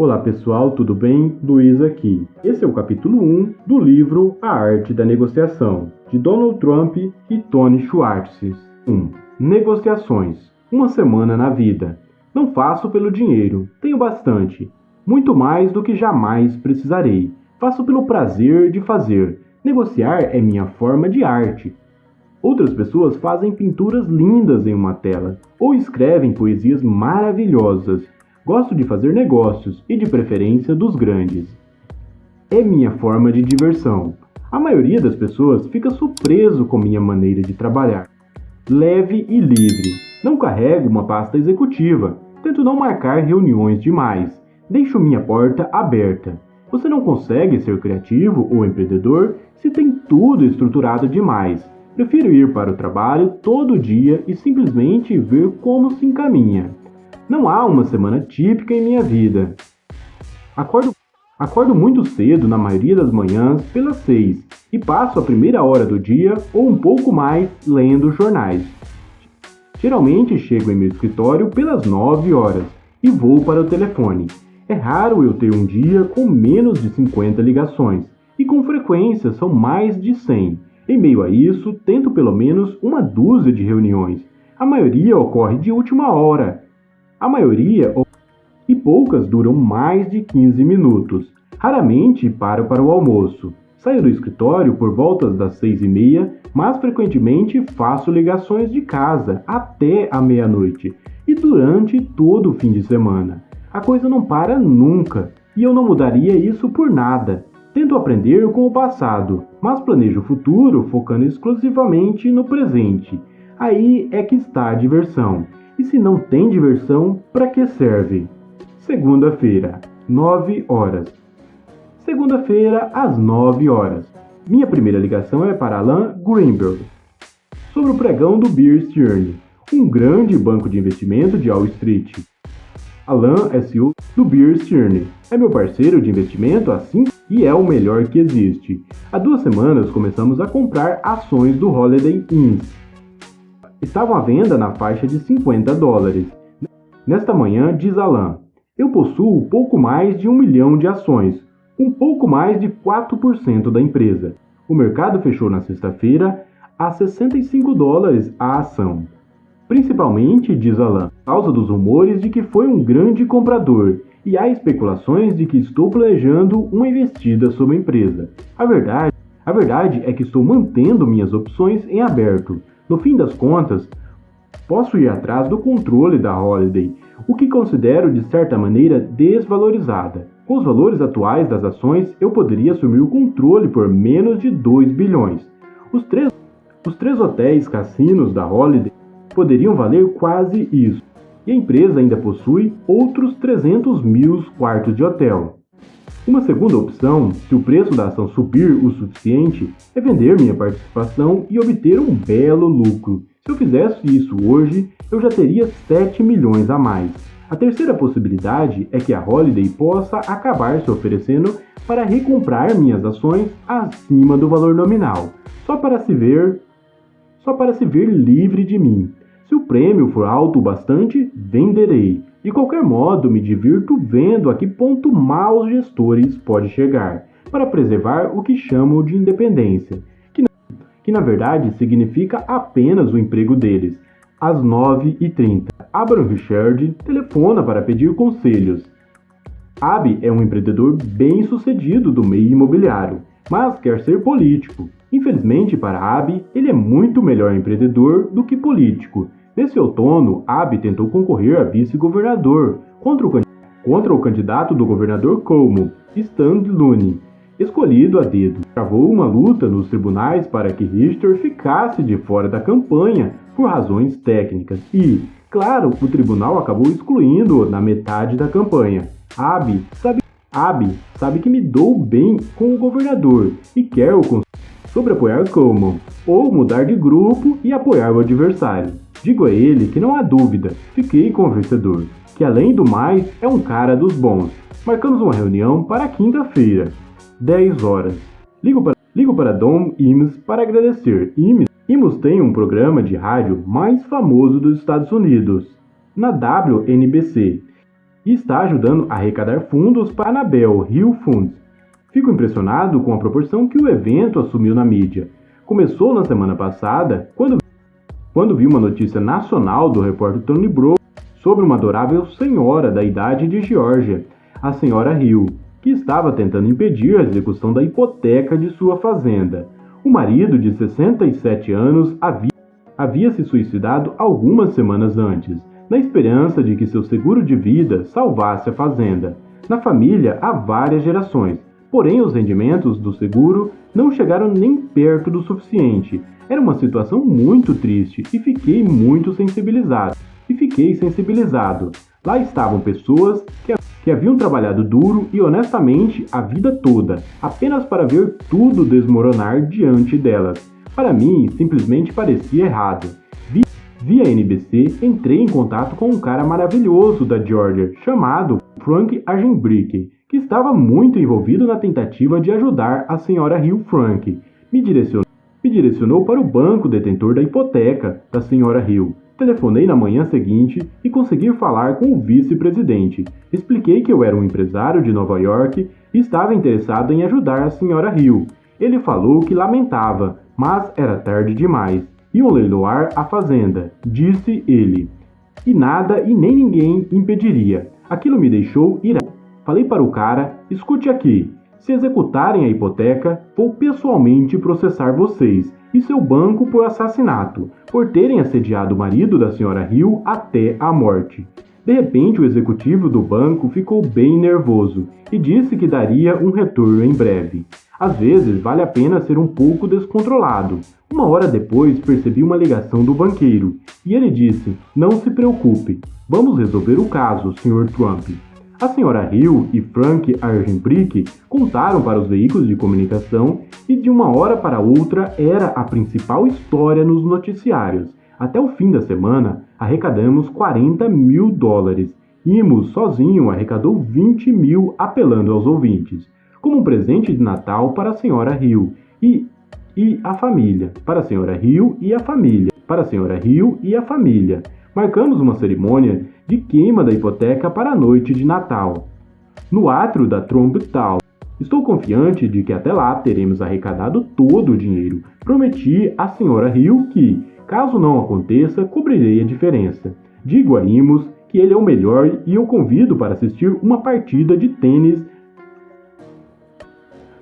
Olá pessoal, tudo bem? Luiz aqui. Esse é o capítulo 1 do livro A Arte da Negociação, de Donald Trump e Tony Schwartz. 1. Negociações. Uma semana na vida. Não faço pelo dinheiro, tenho bastante. Muito mais do que jamais precisarei. Faço pelo prazer de fazer. Negociar é minha forma de arte. Outras pessoas fazem pinturas lindas em uma tela, ou escrevem poesias maravilhosas. Gosto de fazer negócios e de preferência dos grandes. É minha forma de diversão. A maioria das pessoas fica surpreso com minha maneira de trabalhar. Leve e livre. Não carrego uma pasta executiva. Tento não marcar reuniões demais. Deixo minha porta aberta. Você não consegue ser criativo ou empreendedor se tem tudo estruturado demais. Prefiro ir para o trabalho todo dia e simplesmente ver como se encaminha. Não há uma semana típica em minha vida. Acordo muito cedo na maioria das manhãs pelas 6 e passo a primeira hora do dia ou um pouco mais lendo jornais. Geralmente chego em meu escritório pelas 9 horas e vou para o telefone. É raro eu ter um dia com menos de 50 ligações e com frequência são mais de 100. Em meio a isso, tento pelo menos uma dúzia de reuniões. A maioria ocorre de última hora. E poucas duram mais de 15 minutos. Raramente paro para o almoço. Saio do escritório por volta das 6h30, mas frequentemente faço ligações de casa até a meia-noite e durante todo o fim de semana. A coisa não para nunca e eu não mudaria isso por nada. Tento aprender com o passado, mas planejo o futuro focando exclusivamente no presente. Aí é que está a diversão. E se não tem diversão, para que serve? Segunda-feira, 9 horas. Segunda-feira, às 9 horas. Minha primeira ligação é para Alan Greenberg, sobre o pregão do Bear Stearns, um grande banco de investimento de Wall Street. Alan é CEO do Bear Stearns. É meu parceiro de investimento assim e é o melhor que existe. Há 2 semanas começamos a comprar ações do Holiday Inn. Estavam à venda na faixa de $50. Nesta manhã, diz Alan, eu possuo pouco mais de 1 milhão de ações, um pouco mais de 4% da empresa. O mercado fechou na sexta-feira a $65 a ação. Principalmente, diz Alan, por causa dos rumores de que foi um grande comprador e há especulações de que estou planejando uma investida sobre a empresa. A verdade é que estou mantendo minhas opções em aberto. No fim das contas, posso ir atrás do controle da Holiday, o que considero de certa maneira desvalorizada. Com os valores atuais das ações, eu poderia assumir o controle por menos de 2 bilhões. Os três hotéis cassinos da Holiday poderiam valer quase isso, e a empresa ainda possui outros 300 mil quartos de hotel. Uma segunda opção, se o preço da ação subir o suficiente, é vender minha participação e obter um belo lucro. Se eu fizesse isso hoje, eu já teria 7 milhões a mais. A terceira possibilidade é que a Holiday possa acabar se oferecendo para recomprar minhas ações acima do valor nominal, só para se ver livre de mim. Se o prêmio for alto o bastante, venderei. De qualquer modo, me divirto vendo a que ponto maus gestores pode chegar, para preservar o que chamo de independência, que na verdade significa apenas o emprego deles. Às 9h30, Abraham Richard telefona para pedir conselhos. Abe é um empreendedor bem-sucedido do meio imobiliário, mas quer ser político. Infelizmente para Abe, ele é muito melhor empreendedor do que político. Nesse outono, Abe tentou concorrer a vice-governador contra o candidato do governador Cuomo, Stan Looney, escolhido a dedo. Travou uma luta nos tribunais para que Richter ficasse de fora da campanha por razões técnicas e, claro, o tribunal acabou excluindo-o na metade da campanha. Abe sabe que me dou bem com o governador e quer o conselho sobre apoiar Cuomo ou mudar de grupo e apoiar o adversário. Digo a ele que não há dúvida, fiquei com o vencedor, que além do mais é um cara dos bons. Marcamos uma reunião para quinta-feira, 10 horas. Ligo para Don Imus para agradecer. Imus tem um programa de rádio mais famoso dos Estados Unidos, na WNBC. e está ajudando a arrecadar fundos para a Annabelle Hill Funds. Fico impressionado com a proporção que o evento assumiu na mídia. Começou na semana passada, quando vi uma notícia nacional do repórter Tony Bro sobre uma adorável senhora da idade de Geórgia, a senhora Hill, que estava tentando impedir a execução da hipoteca de sua fazenda. O marido, de 67 anos, havia se suicidado algumas semanas antes, na esperança de que seu seguro de vida salvasse a fazenda. Na família há várias gerações, porém os rendimentos do seguro não chegaram nem perto do suficiente. Era uma situação muito triste e fiquei sensibilizado. Lá estavam pessoas que haviam trabalhado duro e honestamente a vida toda, apenas para ver tudo desmoronar diante delas. Para mim, simplesmente parecia errado. Via NBC, entrei em contato com um cara maravilhoso da Geórgia, chamado Frank Argenbrick, que estava muito envolvido na tentativa de ajudar a senhora Hill. Frank me direcionou para o banco detentor da hipoteca da senhora Hill. Telefonei na manhã seguinte e consegui falar com o vice-presidente. Expliquei que eu era um empresário de Nova York e estava interessado em ajudar a senhora Hill. Ele falou que lamentava, mas era tarde demais. Iam leiloar a fazenda, disse ele. E nada e nem ninguém impediria. Aquilo me deixou irado. Falei para o cara, escute aqui. Se executarem a hipoteca, vou pessoalmente processar vocês e seu banco por assassinato, por terem assediado o marido da senhora Hill até a morte. De repente, o executivo do banco ficou bem nervoso e disse que daria um retorno em breve. Às vezes, vale a pena ser um pouco descontrolado. Uma hora depois, percebi uma ligação do banqueiro e ele disse, não se preocupe, vamos resolver o caso, Sr. Trump. A senhora Hill e Frank Argenbrick contaram para os veículos de comunicação e de uma hora para outra era a principal história nos noticiários. Até o fim da semana, arrecadamos $40 mil. Imos sozinho arrecadou 20 mil apelando aos ouvintes, como um presente de Natal para a senhora Hill e a família, para a senhora Hill e a família, para a senhora Hill e a família. Marcamos uma cerimônia de queima da hipoteca para a noite de Natal, no átrio da Trump Tower. Estou confiante de que até lá teremos arrecadado todo o dinheiro. Prometi à senhora Hill que, caso não aconteça, cobrirei a diferença. Digo a Imos que ele é o melhor e eu convido para assistir uma partida de tênis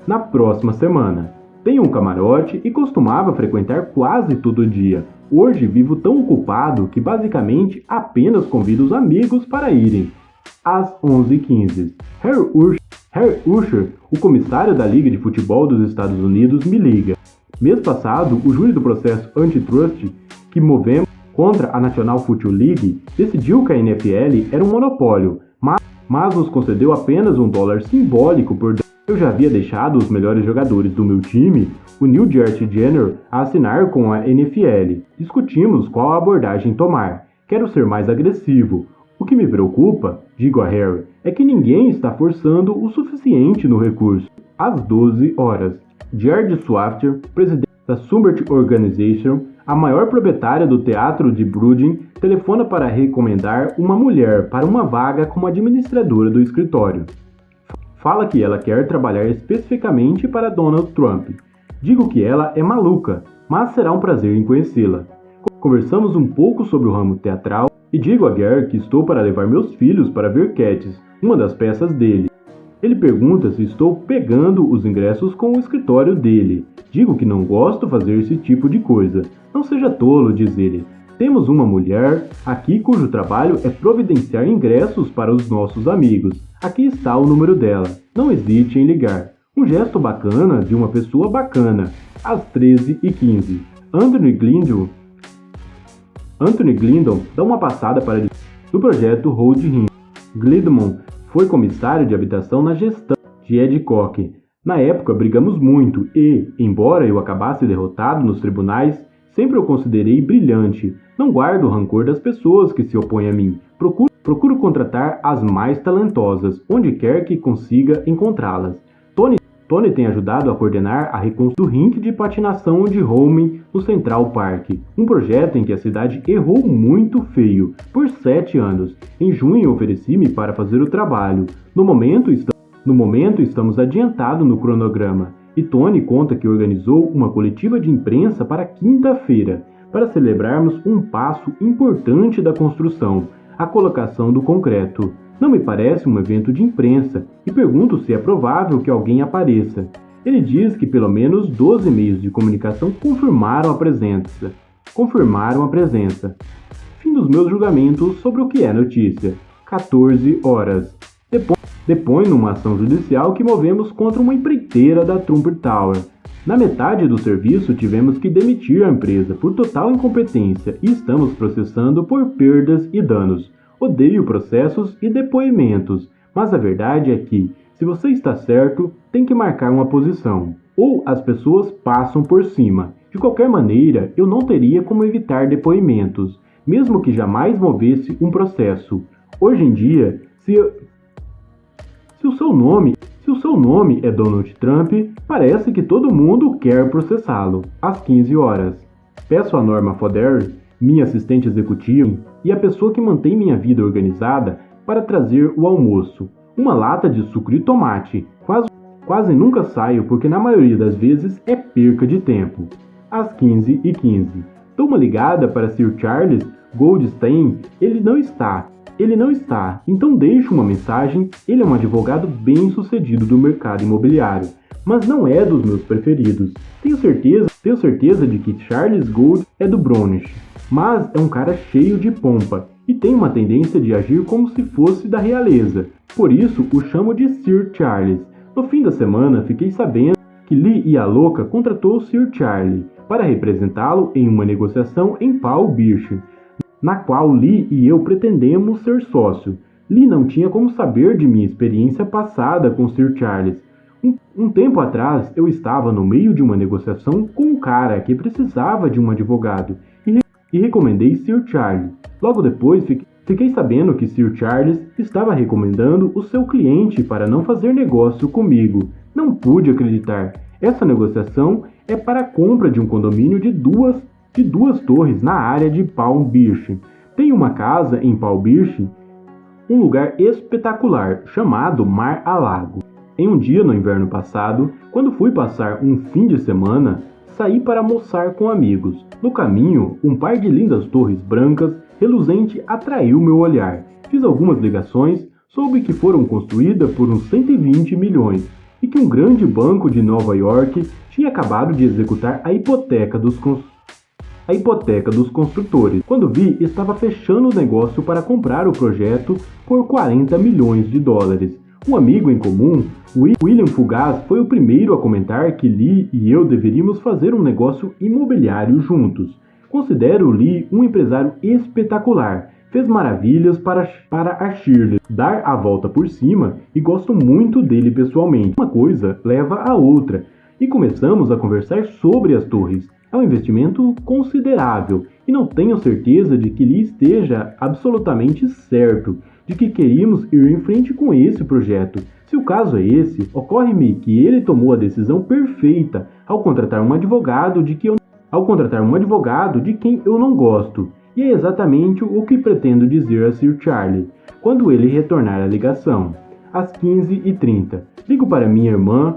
na próxima semana. Tenho um camarote e costumava frequentar quase todo dia. Hoje vivo tão ocupado que basicamente apenas convido os amigos para irem. Às 11h15, Harry Usher, o comissário da Liga de Futebol dos Estados Unidos, me liga. Mês passado, o júri do processo antitrust que movemos contra a National Football League decidiu que a NFL era um monopólio, mas nos concedeu apenas $1 simbólico por... Eu já havia deixado os melhores jogadores do meu time, o New Jersey General, a assinar com a NFL. Discutimos qual abordagem tomar. Quero ser mais agressivo. O que me preocupa, digo a Harry, é que ninguém está forçando o suficiente no recurso. Às 12 horas, George Swafter, presidente da Summit Organization, a maior proprietária do teatro de Brooklyn, telefona para recomendar uma mulher para uma vaga como administradora do escritório. Fala que ela quer trabalhar especificamente para Donald Trump. Digo que ela é maluca, mas será um prazer em conhecê-la. Conversamos um pouco sobre o ramo teatral e digo a Gary que estou para levar meus filhos para ver Cats, uma das peças dele. Ele pergunta se estou pegando os ingressos com o escritório dele. Digo que não gosto de fazer esse tipo de coisa. Não seja tolo, diz ele. Temos uma mulher aqui cujo trabalho é providenciar ingressos para os nossos amigos. Aqui está o número dela. Não hesite em ligar. Um gesto bacana de uma pessoa bacana. Às 13h15. Anthony Glidon dá uma passada para do projeto Hold Him. Glidman foi comissário de habitação na gestão de Ed Koch. Na época brigamos muito e, embora eu acabasse derrotado nos tribunais, sempre o considerei brilhante. Não guardo o rancor das pessoas que se opõem a mim. Procuro contratar as mais talentosas, onde quer que consiga encontrá-las. Tony tem ajudado a coordenar a reconstrução do rink de patinação de Holmen no Central Park, um projeto em que a cidade errou muito feio por 7 anos. Em junho ofereci-me para fazer o trabalho. No momento estamos adiantados no cronograma, e Tony conta que organizou uma coletiva de imprensa para quinta-feira, para celebrarmos um passo importante da construção, a colocação do concreto. Não me parece um evento de imprensa, e pergunto se é provável que alguém apareça. Ele diz que pelo menos 12 meios de comunicação confirmaram a presença. Fim dos meus julgamentos sobre o que é notícia. 14 horas. Depõe numa ação judicial que movemos contra uma empreiteira da Trump Tower. Na metade do serviço tivemos que demitir a empresa por total incompetência e estamos processando por perdas e danos. Odeio processos e depoimentos, mas a verdade é que, se você está certo, tem que marcar uma posição, ou as pessoas passam por cima. De qualquer maneira, eu não teria como evitar depoimentos, mesmo que jamais movesse um processo. Hoje em dia, se o seu nome é Donald Trump, parece que todo mundo quer processá-lo. Às 15 horas. Peço a Norma Foder, minha assistente executiva, e a pessoa que mantém minha vida organizada, para trazer o almoço. Uma lata de suco de tomate. Quase nunca saio porque na maioria das vezes é perca de tempo. Às 15h15. Dou uma ligada para Sir Charles Goldstein. Ele não está, então deixo uma mensagem. Ele é um advogado bem sucedido do mercado imobiliário, mas não é dos meus preferidos. Tenho certeza de que Charles Gold é do Brownish, mas é um cara cheio de pompa e tem uma tendência de agir como se fosse da realeza. Por isso o chamo de Sir Charles. No fim da semana fiquei sabendo que Lee e a louca contratou Sir Charlie para representá-lo em uma negociação em Palm Beach, na qual Lee e eu pretendemos ser sócio. Lee não tinha como saber de minha experiência passada com Sir Charles. Um tempo atrás eu estava no meio de uma negociação com um cara que precisava de um advogado e recomendei Sir Charles. Logo depois fiquei sabendo que Sir Charles estava recomendando o seu cliente para não fazer negócio comigo. Não pude acreditar. Essa negociação é para a compra de um condomínio de duas torres na área de Palm Beach. Tem uma casa em Palm Beach, um lugar espetacular chamado Mar a Lago. Em um dia no inverno passado, quando fui passar um fim de semana, saí para almoçar com amigos. No caminho, um par de lindas torres brancas reluzente atraiu meu olhar. Fiz algumas ligações, soube que foram construídas por uns 120 milhões e que um grande banco de Nova York tinha acabado de executar a hipoteca dos construtores. Quando vi, estava fechando o negócio para comprar o projeto por 40 milhões de dólares. Um amigo em comum, William Fugaz, foi o primeiro a comentar que Lee e eu deveríamos fazer um negócio imobiliário juntos. Considero Lee um empresário espetacular. Fez maravilhas para a Shirley dar a volta por cima e gosto muito dele pessoalmente. Uma coisa leva a outra e começamos a conversar sobre as torres. É um investimento considerável e não tenho certeza de que Lee esteja absolutamente certo de que queríamos ir em frente com esse projeto. Se o caso é esse, ocorre-me que ele tomou a decisão perfeita ao contratar um advogado de quem eu não gosto. E é exatamente o que pretendo dizer a Sir Charlie quando ele retornar a ligação. Às 15h30, ligo para minha irmã,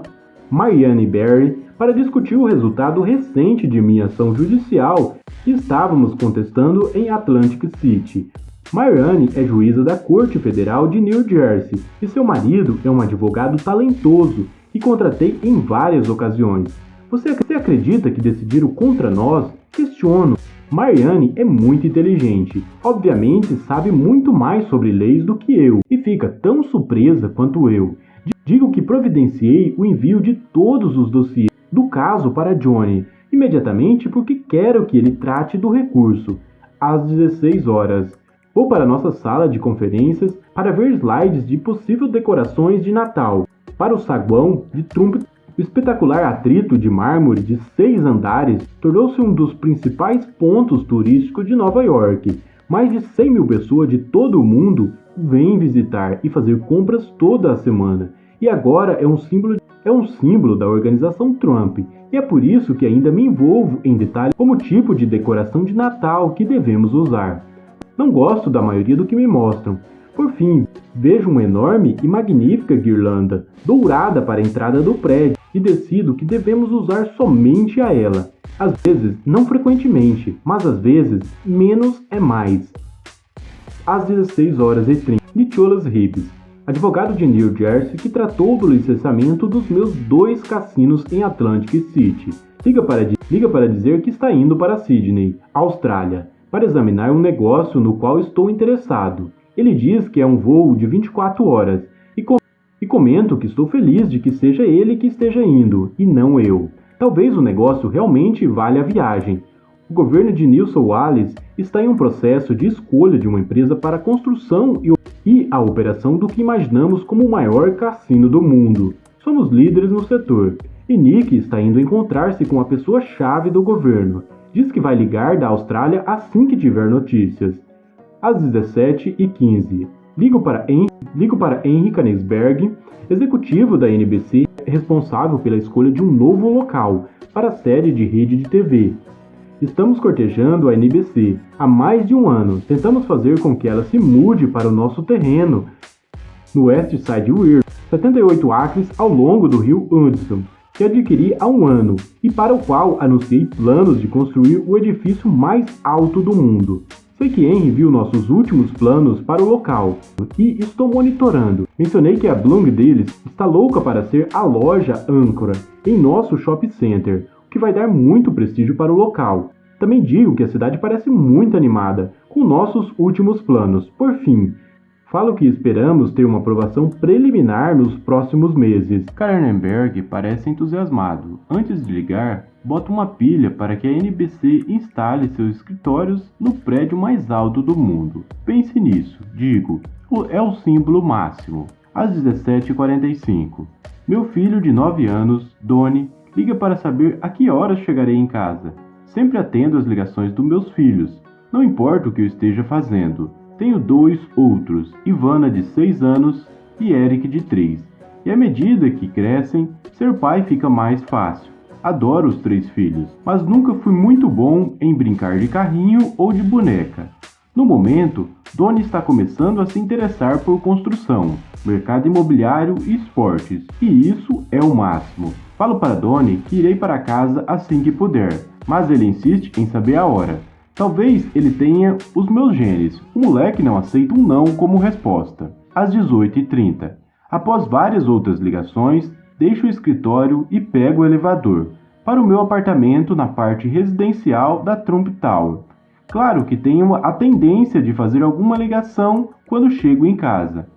Marianne Berry, para discutir o resultado recente de minha ação judicial que estávamos contestando em Atlantic City. Marianne é juíza da Corte Federal de New Jersey e seu marido é um advogado talentoso que contratei em várias ocasiões. Você acredita que decidiram contra nós? Questiono. Marianne é muito inteligente, obviamente sabe muito mais sobre leis do que eu e fica tão surpresa quanto eu. Digo que providenciei o envio de todos os dossiês do caso para Johnny imediatamente porque quero que ele trate do recurso. Às 16 horas, vou para nossa sala de conferências para ver slides de possíveis decorações de Natal para o saguão de Trump. O espetacular atrito de mármore de 6 andares tornou-se um dos principais pontos turísticos de Nova York. Mais de 100 mil pessoas de todo o mundo vêm visitar e fazer compras toda a semana. e agora é um símbolo da organização Trump, e é por isso que ainda me envolvo em detalhes como o tipo de decoração de Natal que devemos usar. Não gosto da maioria do que me mostram. Por fim, vejo uma enorme e magnífica guirlanda dourada para a entrada do prédio e decido que devemos usar somente a ela. Às vezes, não frequentemente, mas às vezes, menos é mais. Às 16h30, Nicholas Hibbs, advogado de New Jersey que tratou do licenciamento dos meus 2 cassinos em Atlantic City, liga para dizer que está indo para Sydney, Austrália, para examinar um negócio no qual estou interessado. Ele diz que é um voo de 24 horas e comento que estou feliz de que seja ele que esteja indo e não eu. Talvez o negócio realmente valha a viagem. O governo de New South Wales está em um processo de escolha de uma empresa para a construção e a operação do que imaginamos como o maior cassino do mundo. Somos líderes no setor, e Nick está indo encontrar-se com a pessoa-chave do governo. Diz que vai ligar da Austrália assim que tiver notícias. Às 17h15, ligo para Henry Kanigsberg, executivo da NBC, responsável pela escolha de um novo local para a série de rede de TV. Estamos cortejando a NBC há mais de um ano. Tentamos fazer com que ela se mude para o nosso terreno no West Side Weir, 78 acres ao longo do rio Hudson, que adquiri há um ano e para o qual anunciei planos de construir o edifício mais alto do mundo. Sei que Henry viu nossos últimos planos para o local e estou monitorando. Mencionei que a Bloomingdale's está louca para ser a loja âncora em nosso shopping center, o que vai dar muito prestígio para o local. Também digo que a cidade parece muito animada com nossos últimos planos. Por fim, falo que esperamos ter uma aprovação preliminar nos próximos meses. Karnenberg parece entusiasmado. Antes de ligar, bota uma pilha para que a NBC instale seus escritórios no prédio mais alto do mundo. Pense nisso, digo, é o símbolo máximo. Às 17h45, meu filho de 9 anos, Donnie, liga para saber a que horas chegarei em casa. Sempre atendo as ligações dos meus filhos, não importa o que eu esteja fazendo. Tenho 2 outros, Ivana de 6 anos e Eric de 3. E à medida que crescem, ser pai fica mais fácil. Adoro os 3 filhos, mas nunca fui muito bom em brincar de carrinho ou de boneca. No momento, Donnie está começando a se interessar por construção, mercado imobiliário e esportes, e isso é o máximo. Falo para Donnie que irei para casa assim que puder, mas ele insiste em saber a hora. Talvez ele tenha os meus genes. O moleque não aceita um não como resposta. Às 18h30. Após várias outras ligações, deixo o escritório e pego o elevador para o meu apartamento na parte residencial da Trump Tower. Claro que tenho a tendência de fazer alguma ligação quando chego em casa.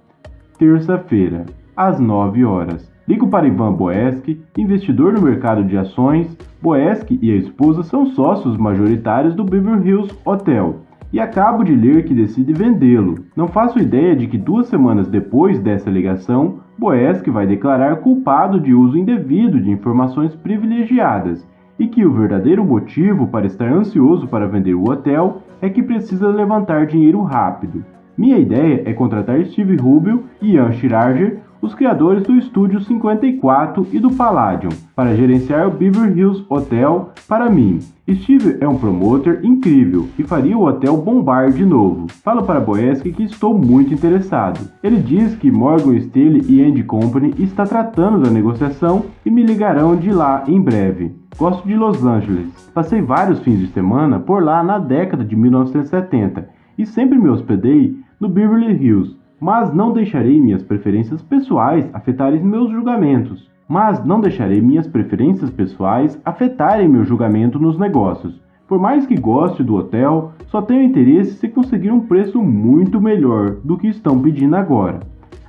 Terça-feira, às 9h. Ligo para Ivan Boesky, investidor no mercado de ações. Boesky e a esposa são sócios majoritários do Beverly Hills Hotel e acabo de ler que decide vendê-lo. Não faço ideia de que 2 semanas depois dessa ligação, Boesky vai declarar culpado de uso indevido de informações privilegiadas e que o verdadeiro motivo para estar ansioso para vender o hotel é que precisa levantar dinheiro rápido. Minha ideia é contratar Steve Rubin e Ian Schrager, os criadores do Estúdio 54 e do Palladium, para gerenciar o Beverly Hills Hotel para mim. Steve é um promotor incrível e faria o hotel bombar de novo. Falo para Boesky que estou muito interessado. Ele diz que Morgan Stanley e Company está tratando da negociação e me ligarão de lá em breve. Gosto de Los Angeles. Passei vários fins de semana por lá na década de 1970 e sempre me hospedei no Beverly Hills. Mas não deixarei minhas preferências pessoais afetarem meus julgamentos. meu julgamento nos negócios. Por mais que goste do hotel, só tenho interesse se conseguir um preço muito melhor do que estão pedindo agora.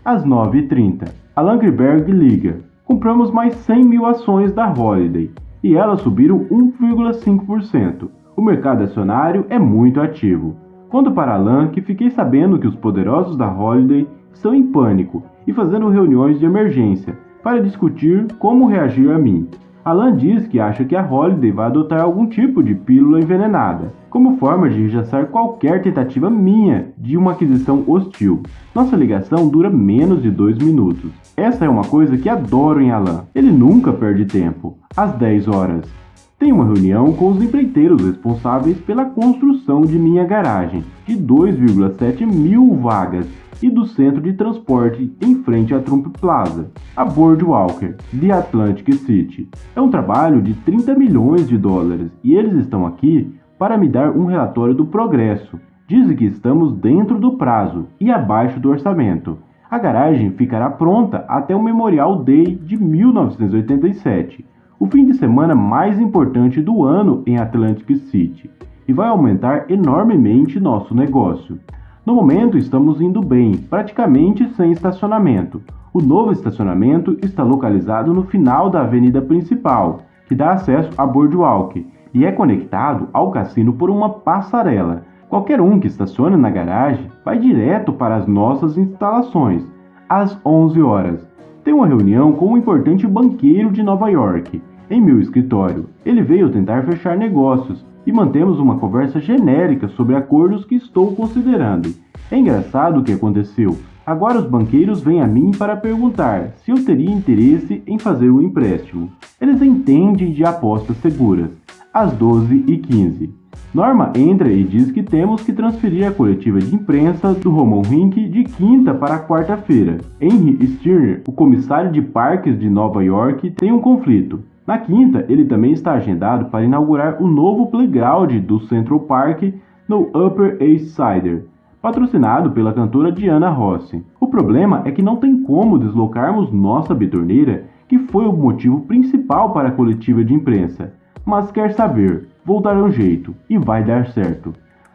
Às 9h30, a Langberg liga. Compramos mais 100 mil ações da Holiday e elas subiram 1,5%. O mercado acionário é muito ativo. Conto para Alan que fiquei sabendo que os poderosos da Holiday estão em pânico e fazendo reuniões de emergência para discutir como reagir a mim. Alan diz que acha que a Holiday vai adotar algum tipo de pílula envenenada, como forma de rechaçar qualquer tentativa minha de uma aquisição hostil. Nossa ligação dura menos de 2 minutos. Essa é uma coisa que adoro em Alan. Ele nunca perde tempo. Às 10 horas. Tenho uma reunião com os empreiteiros responsáveis pela construção de minha garagem, de 2,7 mil vagas, e do centro de transporte em frente à Trump Plaza, a Boardwalker, de Atlantic City. É um trabalho de 30 milhões de dólares e eles estão aqui para me dar um relatório do progresso. Dizem que estamos dentro do prazo e abaixo do orçamento. A garagem ficará pronta até o Memorial Day de 1987, o fim de semana mais importante do ano em Atlantic City, e vai aumentar enormemente nosso negócio. No momento estamos indo bem, praticamente sem estacionamento. O novo estacionamento está localizado no final da avenida principal, que dá acesso à Boardwalk, e é conectado ao cassino por uma passarela. Qualquer um que estacione na garagem vai direto para as nossas instalações. Às 11 horas, tenho uma reunião com um importante banqueiro de Nova York, em meu escritório. Ele veio tentar fechar negócios, e mantemos uma conversa genérica sobre acordos que estou considerando. É engraçado o que aconteceu. Agora os banqueiros vêm a mim para perguntar se eu teria interesse em fazer um empréstimo. Eles entendem de apostas seguras. Às 12h15. Norma entra e diz que temos que transferir a coletiva de imprensa do Roman Rink de quinta para quarta-feira. Henry Stirner, o comissário de parques de Nova York, tem um conflito. Na quinta, ele também está agendado para inaugurar o novo playground do Central Park no Upper East Side, patrocinado pela cantora Diana Ross. O problema é que não tem como deslocarmos nossa betorneira, que foi o motivo principal para a coletiva de imprensa. Mas quer saber, vou dar um jeito, e vai dar certo.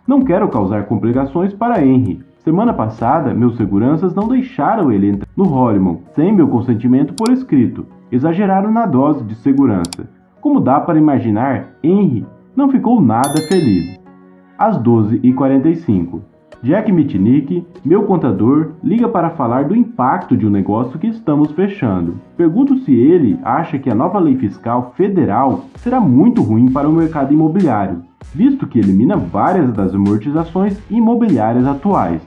Não quero causar complicações para Henry. Semana passada, meus seguranças não deixaram ele entrar no Hollywood sem meu consentimento por escrito. Exageraram na dose de segurança. Como dá para imaginar, Henry não ficou nada feliz. Às 12h45, Jack Mitnick, meu contador, liga para falar do impacto de um negócio que estamos fechando. Pergunto se ele acha que a nova lei fiscal federal será muito ruim para o mercado imobiliário, visto que elimina várias das amortizações imobiliárias atuais.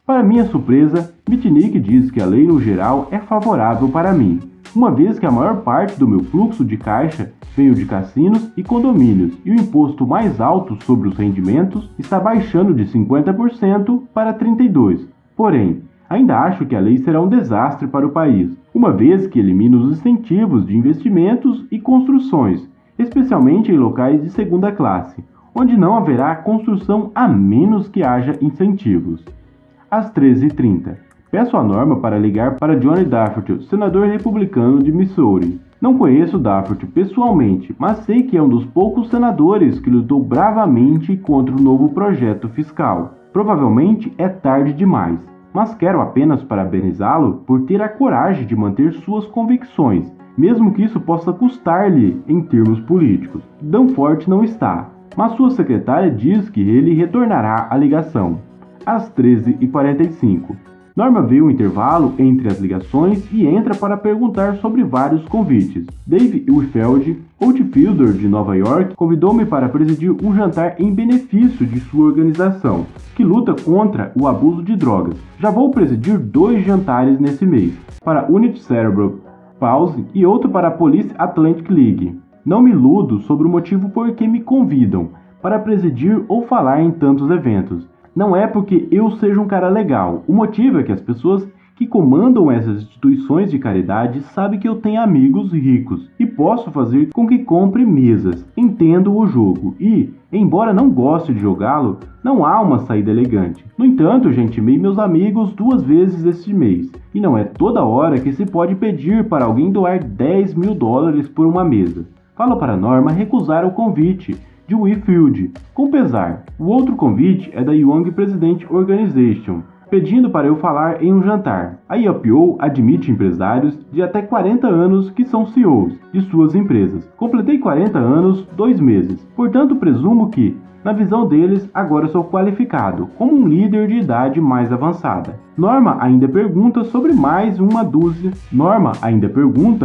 Para minha surpresa, Mitnick diz que a lei no geral é favorável para mim, uma vez que a maior parte do meu fluxo de caixa veio de cassinos e condomínios, e o imposto mais alto sobre os rendimentos está baixando de 50% para 32%. Porém, ainda acho que a lei será um desastre para o país, uma vez que elimina os incentivos de investimentos e construções, especialmente em locais de segunda classe, onde não haverá construção a menos que haja incentivos. Às 13h30. Peço a Norma para ligar para Johnny Daffert, senador republicano de Missouri. Não conheço Daffert pessoalmente, mas sei que é um dos poucos senadores que lutou bravamente contra o novo projeto fiscal. Provavelmente é tarde demais, mas quero apenas parabenizá-lo por ter a coragem de manter suas convicções, mesmo que isso possa custar-lhe em termos políticos. Danforth não está, mas sua secretária diz que ele retornará à ligação. Às 13h45. Norma vê um intervalo entre as ligações e entra para perguntar sobre vários convites. Dave Wiefeld, outfielder de Nova York, convidou-me para presidir um jantar em benefício de sua organização, que luta contra o abuso de drogas. Já vou presidir 2 jantares nesse mês, para a Unity Cerebral Palsy e outro para a Police Atlantic League. Não me iludo sobre o motivo por que me convidam para presidir ou falar em tantos eventos. Não é porque eu seja um cara legal. O motivo é que as pessoas que comandam essas instituições de caridade sabem que eu tenho amigos ricos e posso fazer com que compre mesas. Entendo o jogo e, embora não goste de jogá-lo, não há uma saída elegante. No entanto, já intimei meus amigos 2 vezes este mês e não é toda hora que se pode pedir para alguém doar $10 mil por uma mesa. Falo para Norma recusar o convite de Wiefeld, com pesar. O outro convite é da Young President Organization, pedindo para eu falar em um jantar. A IPO admite empresários de até 40 anos que são CEOs de suas empresas. Completei 40 anos 2 meses, portanto presumo que, Na visão deles, agora sou qualificado como um líder de idade mais avançada. Norma ainda pergunta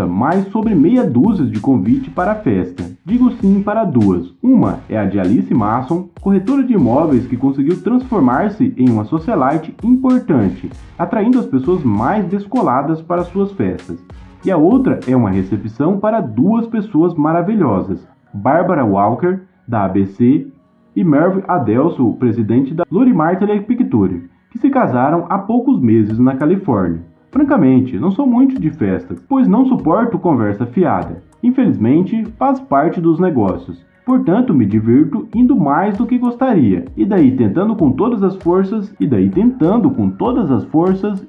mais sobre meia dúzia de convite para a festa. Digo sim para duas. Uma é a de Alice Masson, corretora de imóveis que conseguiu transformar-se em uma socialite importante, atraindo as pessoas mais descoladas para suas festas. E a outra é uma recepção para duas pessoas maravilhosas, Barbara Walker, da ABC, e Merv Adelso, presidente da Lorimar Telepicture, que se casaram há poucos meses na Califórnia. Francamente, não sou muito de festas, pois não suporto conversa fiada. Infelizmente, faz parte dos negócios. Portanto, me divirto indo mais do que gostaria, e daí tentando com todas as forças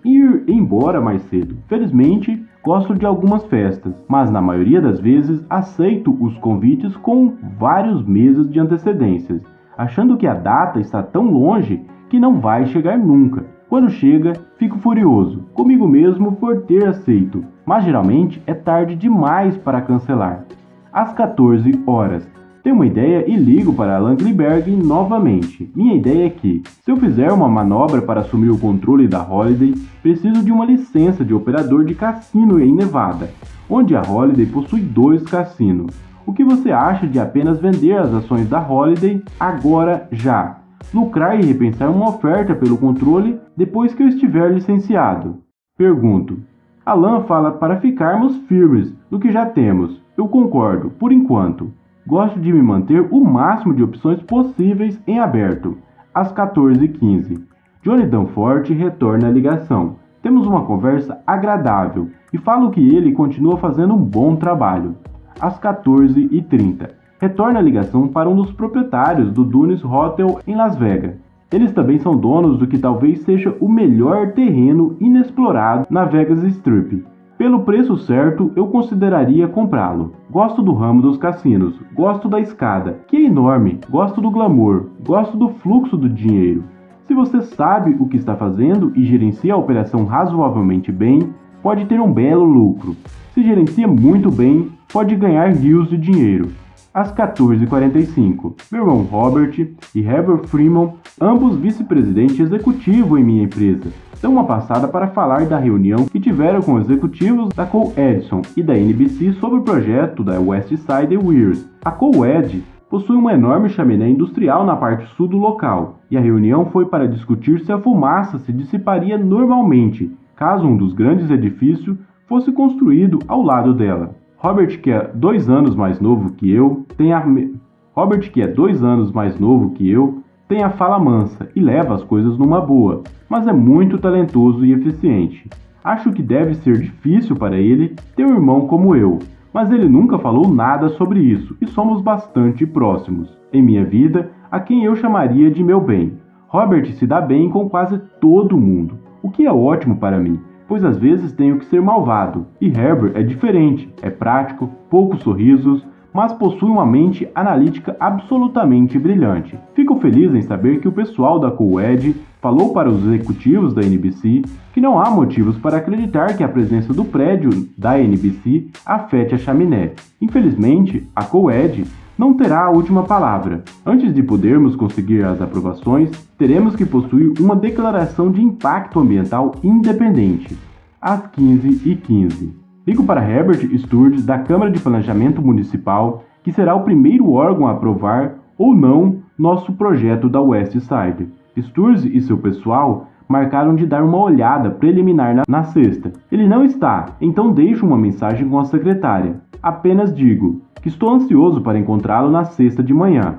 ir embora mais cedo. Felizmente, gosto de algumas festas, mas na maioria das vezes aceito os convites com vários meses de antecedências, achando que a data está tão longe que não vai chegar nunca. Quando chega, fico furioso comigo mesmo por ter aceito, mas geralmente é tarde demais para cancelar. Às 14 horas, tenho uma ideia e ligo para Alan Gliberg novamente. Minha ideia é que, se eu fizer uma manobra para assumir o controle da Holiday, preciso de uma licença de operador de cassino em Nevada, onde a Holiday possui 2 cassinos. O que você acha de apenas vender as ações da Holiday agora já? Lucrar e repensar uma oferta pelo controle depois que eu estiver licenciado? Pergunto. Alan fala para ficarmos firmes no que já temos. Eu concordo, por enquanto. Gosto de me manter o máximo de opções possíveis em aberto. Às 14h15. Johnny Danforth retorna a ligação. Temos uma conversa agradável e falo que ele continua fazendo um bom trabalho. Às 14h30. Retorna a ligação para um dos proprietários do Dunes Hotel em Las Vegas. Eles também são donos do que talvez seja o melhor terreno inexplorado na Vegas Strip. Pelo preço certo, eu consideraria comprá-lo. Gosto do ramo dos cassinos, gosto da escada, que é enorme, gosto do glamour, gosto do fluxo do dinheiro. Se você sabe o que está fazendo e gerencia a operação razoavelmente bem, pode ter um belo lucro. Se gerencia muito bem, pode ganhar rios de dinheiro. Às 14h45, meu irmão Robert e Herbert Freeman, ambos vice-presidente executivo em minha empresa, dão uma passada para falar da reunião que tiveram com executivos da Co-Edison e da NBC sobre o projeto da West Side Weirs. A Co-Ed possui uma enorme chaminé industrial na parte sul do local, e a reunião foi para discutir se a fumaça se dissiparia normalmente, caso um dos grandes edifícios fosse construído ao lado dela. Robert, que é 2 anos mais novo que eu, tem a fala mansa e leva as coisas numa boa, mas é muito talentoso e eficiente. Acho que deve ser difícil para ele ter um irmão como eu, mas ele nunca falou nada sobre isso e somos bastante próximos. Em minha vida, a quem eu chamaria de meu bem. Robert se dá bem com quase todo mundo, o que é ótimo para mim, pois às vezes tenho que ser malvado, e Herbert é diferente, é prático, poucos sorrisos, mas possui uma mente analítica absolutamente brilhante. Fico feliz em saber que o pessoal da Co-Ed falou para os executivos da NBC que não há motivos para acreditar que a presença do prédio da NBC afete a chaminé. Infelizmente, a Co-Ed não terá a última palavra. Antes de podermos conseguir as aprovações, teremos que possuir uma declaração de impacto ambiental independente. Às 15h15. Ligo para Herbert Sturges, da Câmara de Planejamento Municipal, que será o primeiro órgão a aprovar ou não nosso projeto da West Side. Sturges e seu pessoal marcaram de dar uma olhada preliminar na sexta. Ele não está, então deixo uma mensagem com a secretária. Apenas digo que estou ansioso para encontrá-lo na sexta de manhã.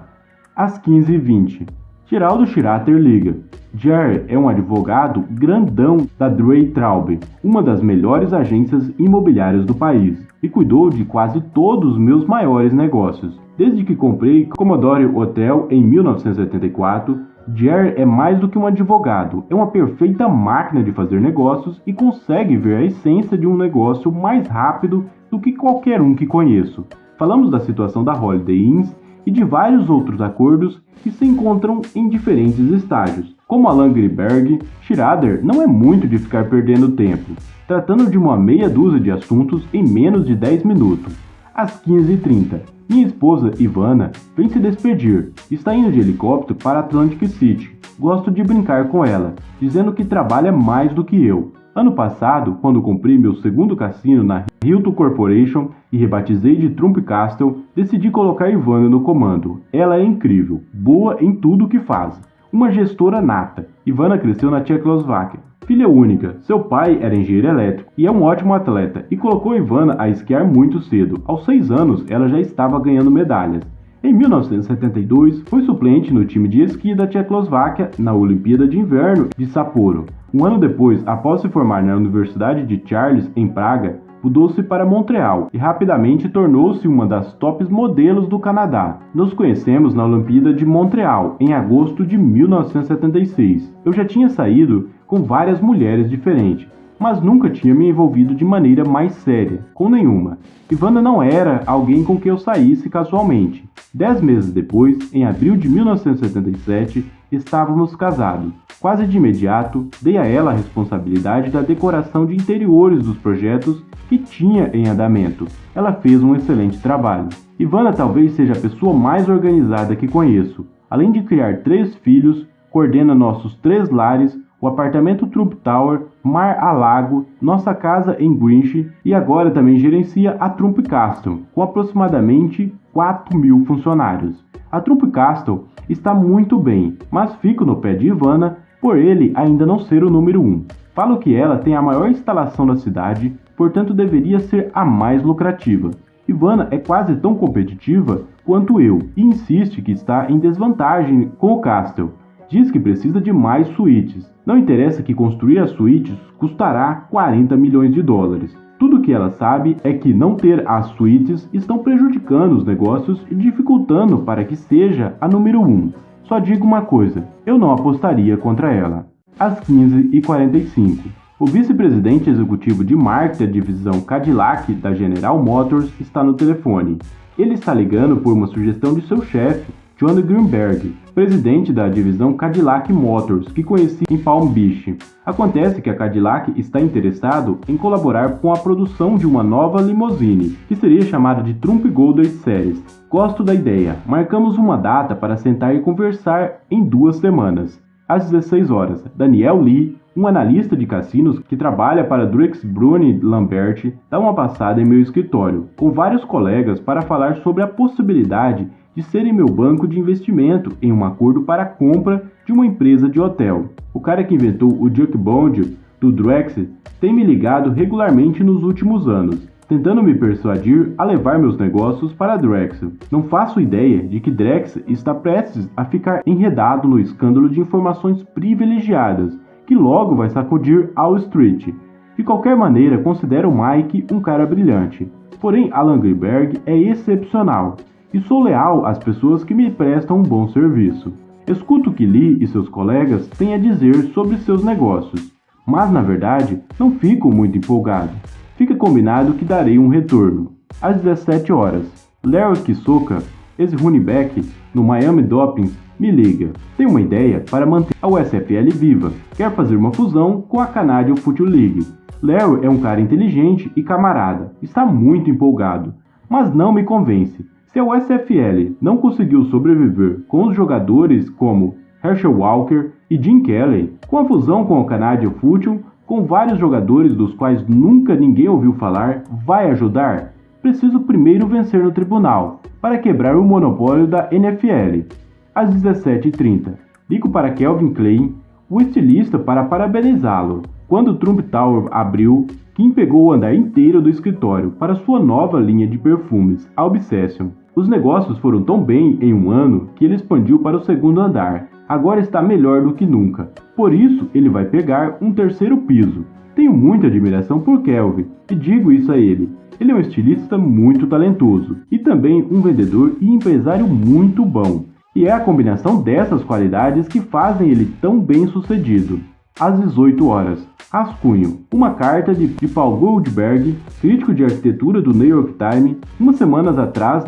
Às 15h20. Geraldo Schrater liga. Jerry é um advogado grandão da Drey Traub, uma das melhores agências imobiliárias do país, e cuidou de quase todos os meus maiores negócios. Desde que comprei Commodore Hotel em 1984, Jerry é mais do que um advogado, é uma perfeita máquina de fazer negócios e consegue ver a essência de um negócio mais rápido do que qualquer um que conheço. Falamos da situação da Holiday Inns e de vários outros acordos que se encontram em diferentes estágios. Como Alan Gliberg, Schrader não é muito de ficar perdendo tempo, tratando de uma meia dúzia de assuntos em menos de 10 minutos. Às 15h30, minha esposa Ivana vem se despedir. Está indo de helicóptero para Atlantic City. Gosto de brincar com ela, dizendo que trabalha mais do que eu. Ano passado, quando comprei meu segundo cassino na Hilton Corporation e rebatizei de Trump Castle, decidi colocar Ivana no comando. Ela é incrível, boa em tudo o que faz. Uma gestora nata. Ivana cresceu na Tchecoslováquia. Filha única, seu pai era engenheiro elétrico e é um ótimo atleta e colocou Ivana a esquiar muito cedo. Aos 6 anos, ela já estava ganhando medalhas. Em 1972, foi suplente no time de esqui da Tchecoslováquia na Olimpíada de Inverno de Sapporo. Um ano depois, após se formar na Universidade de Charles, em Praga, mudou-se para Montreal e rapidamente tornou-se uma das tops modelos do Canadá. Nos conhecemos na Olimpíada de Montreal, em agosto de 1976. Eu já tinha saído com várias mulheres diferentes, mas nunca tinha me envolvido de maneira mais séria, com nenhuma. Ivana não era alguém com quem eu saísse casualmente. 10 meses depois, em abril de 1977, estávamos casados. Quase de imediato, dei a ela a responsabilidade da decoração de interiores dos projetos que tinha em andamento. Ela fez um excelente trabalho. Ivana talvez seja a pessoa mais organizada que conheço. Além de criar 3 filhos, coordena nossos 3 lares, o apartamento Trump Tower, Mar a Lago, nossa casa em Greenwich e agora também gerencia a Trump Castle, com aproximadamente 4.000 funcionários. A Trump Castle está muito bem, mas fico no pé de Ivana por ele ainda não ser o número 1. Falo que ela tem a maior instalação da cidade, portanto deveria ser a mais lucrativa. Ivana é quase tão competitiva quanto eu e insiste que está em desvantagem com o Castle. Diz que precisa de mais suítes. Não interessa que construir as suítes custará 40 milhões de dólares. Tudo que ela sabe é que não ter as suítes estão prejudicando os negócios e dificultando para que seja a número 1. Só digo uma coisa, eu não apostaria contra ela. Às 15h45, o vice-presidente executivo de marketing da divisão Cadillac da General Motors está no telefone. Ele está ligando por uma sugestão de seu chefe, John Greenberg, presidente da divisão Cadillac Motors, que conheci em Palm Beach. Acontece que a Cadillac está interessado em colaborar com a produção de uma nova limousine, que seria chamada de Trump Golden Series. Gosto da ideia. Marcamos uma data para sentar e conversar em 2 semanas. Às 16 horas, Daniel Lee, um analista de cassinos que trabalha para Drix Bruni Lambert, dá uma passada em meu escritório, com vários colegas para falar sobre a possibilidade de serem meu banco de investimento em um acordo para a compra de uma empresa de hotel. O cara que inventou o Junk Bond do Drex tem me ligado regularmente nos últimos anos, tentando me persuadir a levar meus negócios para Drex. Não faço ideia de que Drex está prestes a ficar enredado no escândalo de informações privilegiadas, que logo vai sacudir Wall Street. De qualquer maneira, considero Mike um cara brilhante. Porém, Alan Greenberg é excepcional. E sou leal às pessoas que me prestam um bom serviço. Escuto o que Lee e seus colegas têm a dizer sobre seus negócios, mas na verdade não fico muito empolgado. Fica combinado que darei um retorno. Às 17 horas, Larry Kisoka, ex-running back no Miami Dolphins, me liga. Tem uma ideia para manter a USFL viva. Quer fazer uma fusão com a Canadian Football League. Larry é um cara inteligente e camarada. Está muito empolgado, mas não me convence. Se a USFL não conseguiu sobreviver com os jogadores como Herschel Walker e Jim Kelly, com a fusão com o Canadian Football, com vários jogadores dos quais nunca ninguém ouviu falar, vai ajudar? Preciso primeiro vencer no tribunal, para quebrar o monopólio da NFL. Às 17h30, ligo para Kelvin Klein, o estilista, para parabenizá-lo. Quando o Trump Tower abriu, Kim pegou o andar inteiro do escritório para sua nova linha de perfumes, a Obsession. Os negócios foram tão bem em um ano que ele expandiu para o 2º andar. Agora está melhor do que nunca. Por isso, ele vai pegar um 3º piso. Tenho muita admiração por Kelvin e digo isso a ele. Ele é um estilista muito talentoso e também um vendedor e empresário muito bom. E é a combinação dessas qualidades que fazem ele tão bem sucedido. Às 18 horas, rascunho, uma carta de Paul Goldberg, crítico de arquitetura do New York Times, umas semanas atrás,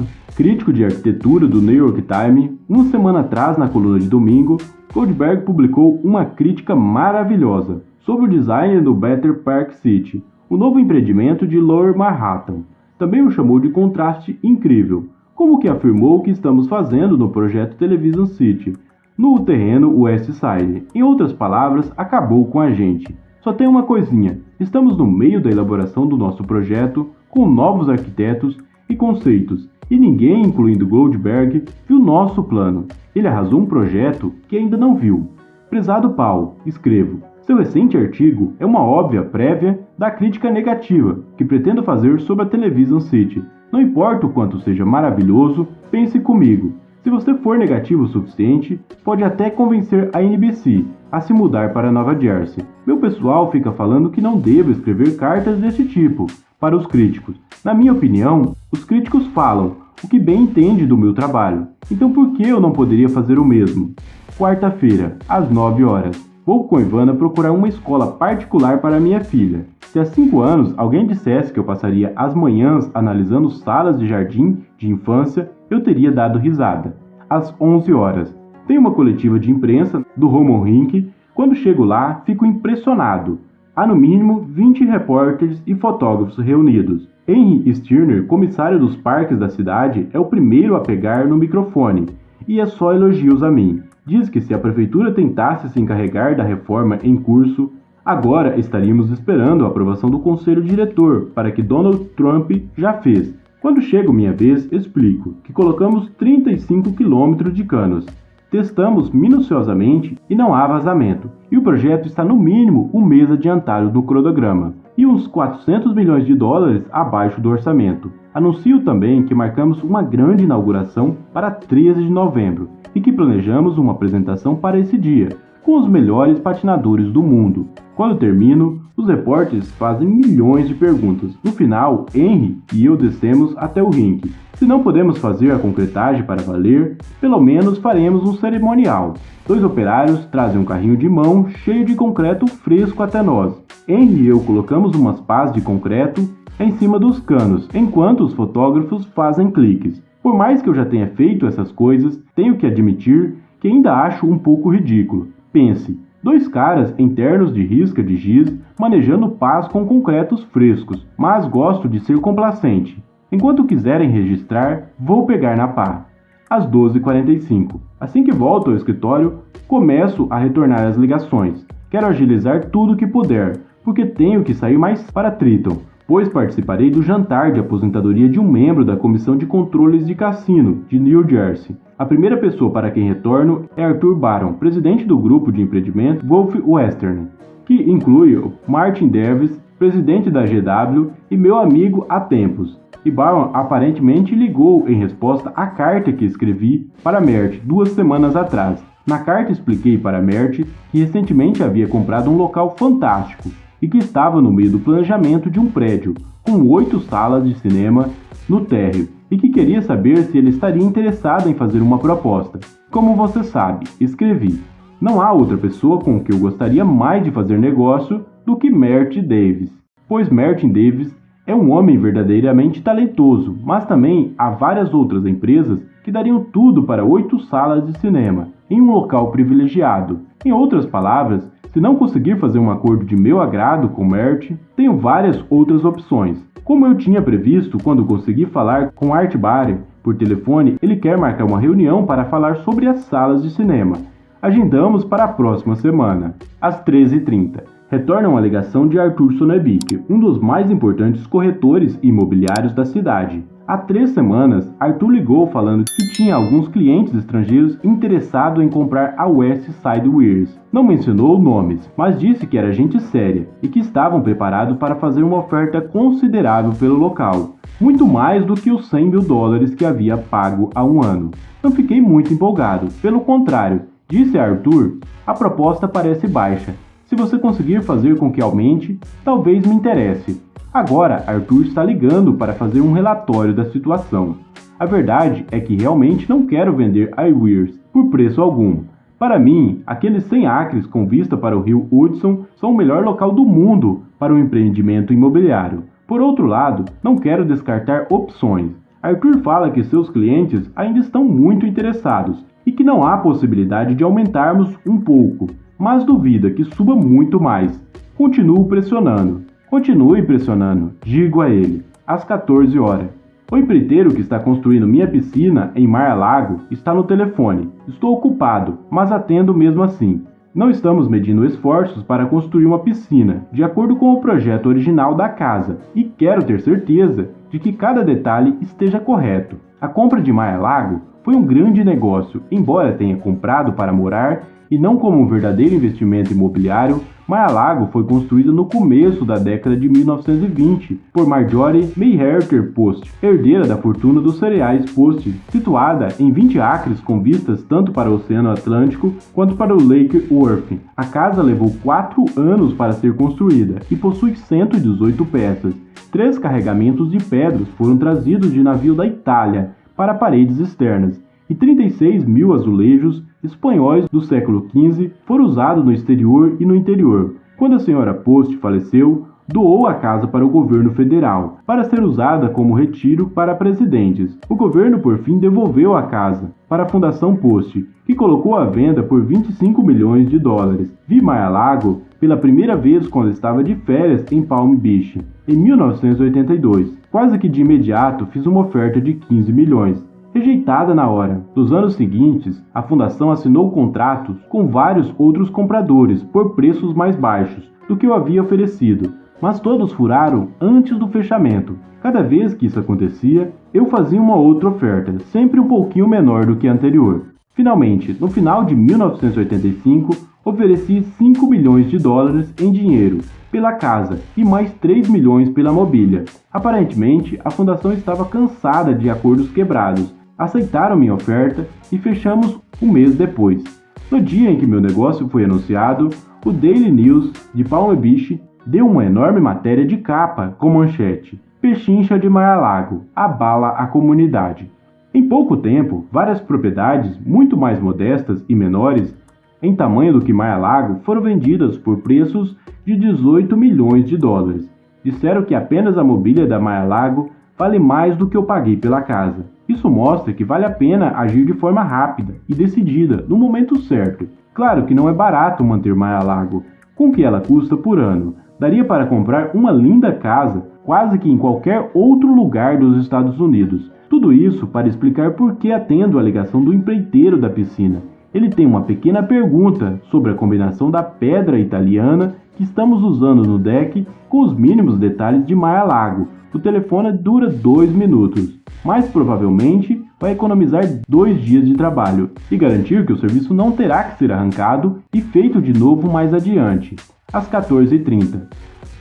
na coluna de domingo, Goldberg publicou uma crítica maravilhosa sobre o design do Better Park City, o novo empreendimento de Lower Manhattan. Também o chamou de contraste incrível, como que afirmou que estamos fazendo no projeto Television City, no terreno West Side. Em outras palavras, acabou com a gente. Só tem uma coisinha, estamos no meio da elaboração do nosso projeto, com novos arquitetos e conceitos, e ninguém, incluindo Goldberg, viu nosso plano. Ele arrasou um projeto que ainda não viu. Prezado Paul, escrevo, seu recente artigo é uma óbvia prévia da crítica negativa que pretendo fazer sobre a Television City. Não importa o quanto seja maravilhoso, pense comigo. Se você for negativo o suficiente, pode até convencer a NBC a se mudar para Nova Jersey. Meu pessoal fica falando que não devo escrever cartas desse tipo para os críticos. Na minha opinião, os críticos falam o que bem entende do meu trabalho. Então por que eu não poderia fazer o mesmo? Quarta-feira, às 9 horas. Vou com Ivana procurar uma escola particular para minha filha. Se há 5 anos alguém dissesse que eu passaria as manhãs analisando salas de jardim de infância, eu teria dado risada. Às 11 horas. Tem uma coletiva de imprensa do Roman Rink. Quando chego lá, fico impressionado. Há no mínimo 20 repórteres e fotógrafos reunidos. Henry Stirner, comissário dos parques da cidade, é o primeiro a pegar no microfone, e é só elogios a mim. Diz que se a prefeitura tentasse se encarregar da reforma em curso, agora estaríamos esperando a aprovação do conselho diretor, para que Donald Trump já fez. Quando chego minha vez, explico que colocamos 35 quilômetros de canos. Testamos minuciosamente e não há vazamento, e o projeto está no mínimo um mês adiantado no cronograma, e uns 400 milhões de dólares abaixo do orçamento. Anuncio também que marcamos uma grande inauguração para 13 de novembro e que planejamos uma apresentação para esse dia, com os melhores patinadores do mundo. Quando termino, os repórteres fazem milhões de perguntas. No final, Henry e eu descemos até o rink. Se não podemos fazer a concretagem para valer, pelo menos faremos um cerimonial. 2 operários trazem um carrinho de mão cheio de concreto fresco até nós. Henry e eu colocamos umas pás de concreto em cima dos canos, enquanto os fotógrafos fazem cliques. Por mais que eu já tenha feito essas coisas, tenho que admitir que ainda acho um pouco ridículo. Pense, 2 caras em ternos de risca de giz manejando pás com concretos frescos, mas gosto de ser complacente. Enquanto quiserem registrar, vou pegar na pá. Às 12h45. Assim que volto ao escritório, começo a retornar as ligações. Quero agilizar tudo que puder, porque tenho que sair mais para Triton, pois participarei do jantar de aposentadoria de um membro da Comissão de Controles de Cassino de New Jersey. A primeira pessoa para quem retorno é Arthur Baron, presidente do grupo de empreendimento Wolf Western, que inclui Martin Davis, presidente da GW e meu amigo há tempos. E Baron aparentemente ligou em resposta à carta que escrevi para Mert 2 semanas atrás. Na carta expliquei para Mert que recentemente havia comprado um local fantástico e que estava no meio do planejamento de um prédio, com 8 salas de cinema no térreo, e que queria saber se ele estaria interessado em fazer uma proposta. Como você sabe, escrevi. Não há outra pessoa com que eu gostaria mais de fazer negócio do que Mert Davis, pois Martin Davis é um homem verdadeiramente talentoso, mas também há várias outras empresas que dariam tudo para 8 salas de cinema, em um local privilegiado. Em outras palavras, se não conseguir fazer um acordo de meu agrado com Mert, tenho várias outras opções. Como eu tinha previsto quando consegui falar com Art Barry por telefone, ele quer marcar uma reunião para falar sobre as salas de cinema. Agendamos para a próxima semana, às 13h30. Retorna uma ligação de Arthur Sonnebick, um dos mais importantes corretores imobiliários da cidade. Há 3 semanas, Arthur ligou falando que tinha alguns clientes estrangeiros interessados em comprar a West Side Weirs. Não mencionou nomes, mas disse que era gente séria e que estavam preparados para fazer uma oferta considerável pelo local, muito mais do que os 100 mil dólares que havia pago há um ano. Não fiquei muito empolgado, pelo contrário, disse a Arthur, a proposta parece baixa. Se você conseguir fazer com que aumente, talvez me interesse. Agora, Arthur está ligando para fazer um relatório da situação. A verdade é que realmente não quero vender a Weirs por preço algum. Para mim, aqueles 100 acres com vista para o rio Hudson são o melhor local do mundo para um empreendimento imobiliário. Por outro lado, não quero descartar opções. Arthur fala que seus clientes ainda estão muito interessados e que não há possibilidade de aumentarmos um pouco, mas duvida que suba muito mais. Continuo pressionando. Continue pressionando, digo a ele. às 14 horas. O empreiteiro que está construindo minha piscina em Mar-a-Lago está no telefone. Estou ocupado, mas atendo mesmo assim. Não estamos medindo esforços para construir uma piscina, de acordo com o projeto original da casa, e quero ter certeza de que cada detalhe esteja correto. A compra de Mar-a-Lago foi um grande negócio, embora tenha comprado para morar e não como um verdadeiro investimento imobiliário. Mar-a-Lago foi construído no começo da década de 1920 por Marjorie Mayherter Post, herdeira da fortuna dos cereais Post, situada em 20 acres com vistas tanto para o Oceano Atlântico quanto para o Lake Worth. A casa levou 4 anos para ser construída e possui 118 peças. 3 carregamentos de pedras foram trazidos de navio da Itália para paredes externas, e 36 mil azulejos espanhóis do século XV foram usados no exterior e no interior. Quando a senhora Post faleceu, doou a casa para o governo federal, para ser usada como retiro para presidentes. O governo, por fim, devolveu a casa para a Fundação Post, que colocou à venda por 25 milhões de dólares. Vi Mar-a-Lago pela primeira vez quando estava de férias em Palm Beach, em 1982. Quase que de imediato fiz uma oferta de 15 milhões. Rejeitada na hora. Nos anos seguintes, a fundação assinou contratos com vários outros compradores por preços mais baixos do que eu havia oferecido, mas todos furaram antes do fechamento. Cada vez que isso acontecia, eu fazia uma outra oferta, sempre um pouquinho menor do que a anterior. Finalmente, no final de 1985, ofereci 5 milhões de dólares em dinheiro pela casa e mais 3 milhões pela mobília. Aparentemente, a fundação estava cansada de acordos quebrados. Aceitaram minha oferta e fechamos um mês depois. No dia em que meu negócio foi anunciado, o Daily News de Palm Beach deu uma enorme matéria de capa com manchete: Pechincha de Mar-a-Lago abala a comunidade. Em pouco tempo, várias propriedades muito mais modestas e menores em tamanho do que Mar-a-Lago foram vendidas por preços de 18 milhões de dólares. Disseram que apenas a mobília da Mar-a-Lago vale mais do que eu paguei pela casa. Isso mostra que vale a pena agir de forma rápida e decidida no momento certo. Claro que não é barato manter Mar-a-Lago. Com o que ela custa por ano, daria para comprar uma linda casa quase que em qualquer outro lugar dos Estados Unidos. Tudo isso para explicar por que atendo a ligação do empreiteiro da piscina. Ele tem uma pequena pergunta sobre a combinação da pedra italiana que estamos usando no deck com os mínimos detalhes de Mar-a-Lago. O telefone dura 2 minutos, mas provavelmente vai economizar 2 dias de trabalho e garantir que o serviço não terá que ser arrancado e feito de novo mais adiante, às 14h30.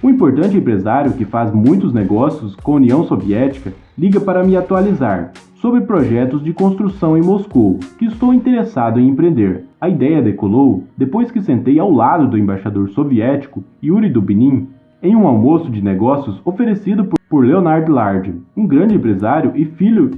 Um importante empresário que faz muitos negócios com a União Soviética liga para me atualizar sobre projetos de construção em Moscou que estou interessado em empreender. A ideia decolou depois que sentei ao lado do embaixador soviético Yuri Dubinin em um almoço de negócios oferecido por Leonard Lard, um grande empresário e filho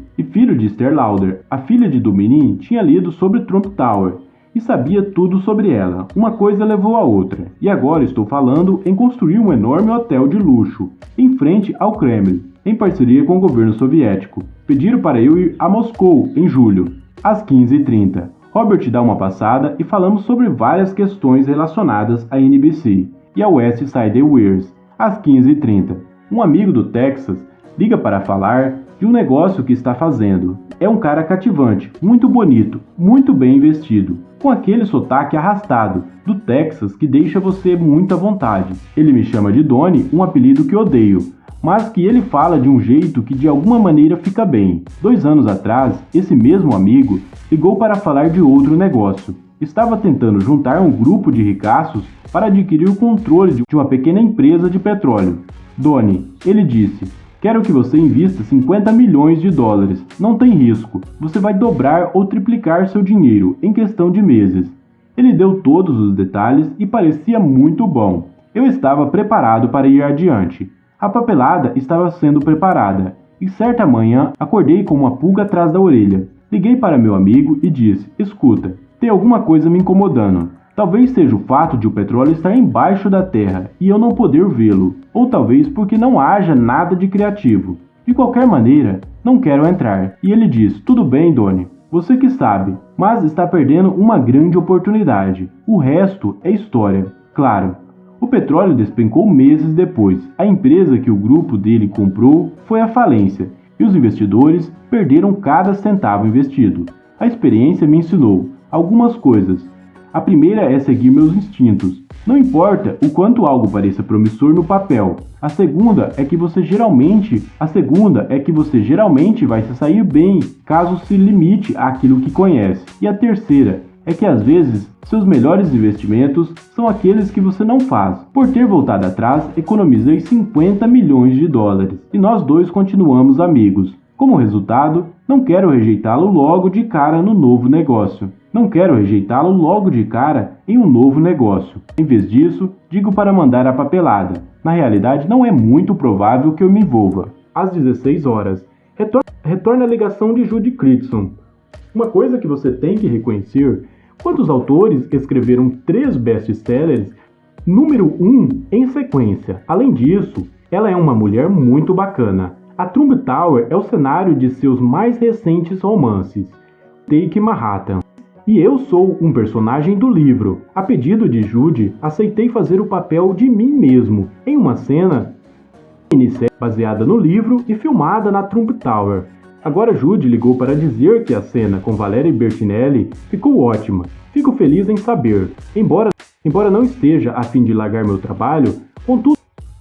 de Esther Lauder. A filha de Dubinin tinha lido sobre Trump Tower e sabia tudo sobre ela. Uma coisa levou a outra, e agora estou falando em construir um enorme hotel de luxo em frente ao Kremlin, em parceria com o governo soviético. Pediram para eu ir a Moscou em julho, às 15h30. Robert dá uma passada e falamos sobre várias questões relacionadas à NBC e ao West Side Weirs, às 15h30. Um amigo do Texas liga para falar de um negócio que está fazendo. É um cara cativante, muito bonito, muito bem vestido, com aquele sotaque arrastado do Texas que deixa você muito à vontade. Ele me chama de Donnie, um apelido que odeio, mas que ele fala de um jeito que de alguma maneira fica bem. 2 anos atrás, esse mesmo amigo ligou para falar de outro negócio. Estava tentando juntar um grupo de ricaços para adquirir o controle de uma pequena empresa de petróleo. Donnie, ele disse, quero que você invista 50 milhões de dólares. Não tem risco. Você vai dobrar ou triplicar seu dinheiro em questão de meses. Ele deu todos os detalhes e parecia muito bom. Eu estava preparado para ir adiante. A papelada estava sendo preparada e certa manhã acordei com uma pulga atrás da orelha. Liguei para meu amigo e disse, escuta, tem alguma coisa me incomodando. Talvez seja o fato de o petróleo estar embaixo da terra e eu não poder vê-lo, ou talvez porque não haja nada de criativo. De qualquer maneira, não quero entrar. E ele diz, tudo bem, Donnie, você que sabe, mas está perdendo uma grande oportunidade. O resto é história. Claro, O petróleo despencou meses depois. A empresa que o grupo dele comprou foi à falência e os investidores perderam cada centavo investido. A experiência me ensinou algumas coisas. A primeira é seguir meus instintos. Não importa o quanto algo pareça promissor no papel. A segunda é que você geralmente vai se sair bem caso se limite àquilo que conhece. E a terceira é que às vezes seus melhores investimentos são aqueles que você não faz. Por ter voltado atrás, economizei 50 milhões de dólares e nós dois continuamos amigos. Como resultado, não quero rejeitá-lo logo de cara no novo negócio. Não quero rejeitá-lo logo de cara em um novo negócio. Em vez disso, digo para mandar a papelada. Na realidade, não é muito provável que eu me envolva. Às 16 horas, retorna a ligação de Judy Critson. Uma coisa que você tem que reconhecer: quantos autores escreveram 3 best-sellers número 1 em sequência? Além disso, ela é uma mulher muito bacana. A Trump Tower é o cenário de seus mais recentes romances, Take Manhattan. E eu sou um personagem do livro. A pedido de Judy, aceitei fazer o papel de mim mesmo em uma cena baseada no livro e filmada na Trump Tower. Agora Judy ligou para dizer que a cena com Valerie Bertinelli ficou ótima. Fico feliz em saber. Embora não esteja a fim de largar meu trabalho,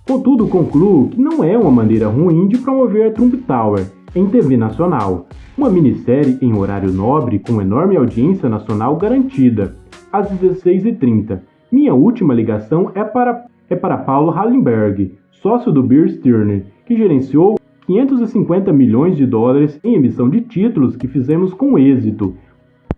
contudo concluo que não é uma maneira ruim de promover a Trump Tower em TV nacional. Uma minissérie em horário nobre com enorme audiência nacional garantida. Às 16h30. Minha última ligação é para Paulo Hallenberg, sócio do Bear Stearns, que gerenciou 550 milhões de dólares em emissão de títulos que fizemos com êxito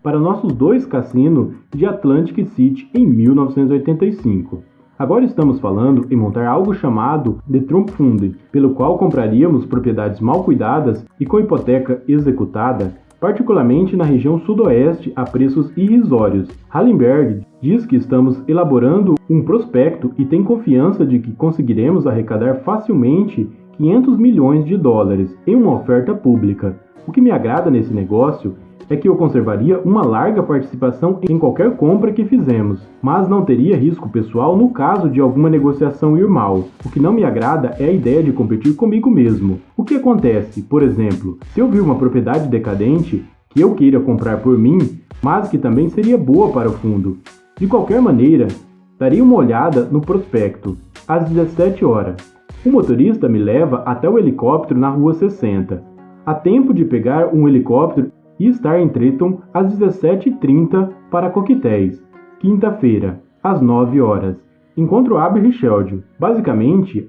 para nossos 2 cassinos de Atlantic City em 1985. Agora estamos falando em montar algo chamado The Trump Fund, pelo qual compraríamos propriedades mal cuidadas e com hipoteca executada, particularmente na região sudoeste a preços irrisórios. Hallenberg diz que estamos elaborando um prospecto e tem confiança de que conseguiremos arrecadar facilmente 500 milhões de dólares em uma oferta pública. O que me agrada nesse negócio é que eu conservaria uma larga participação em qualquer compra que fizemos, mas não teria risco pessoal no caso de alguma negociação ir mal. O que não me agrada é a ideia de competir comigo mesmo. O que acontece, por exemplo, se eu vir uma propriedade decadente que eu queira comprar por mim, mas que também seria boa para o fundo? De qualquer maneira, darei uma olhada no prospecto. Às 17 horas. O motorista me leva até o helicóptero na rua 60. Há tempo de pegar um helicóptero e estar em Trenton às 17h30 para coquetéis. Quinta-feira, às 9 horas. Encontro Abby Richeldio. Basicamente,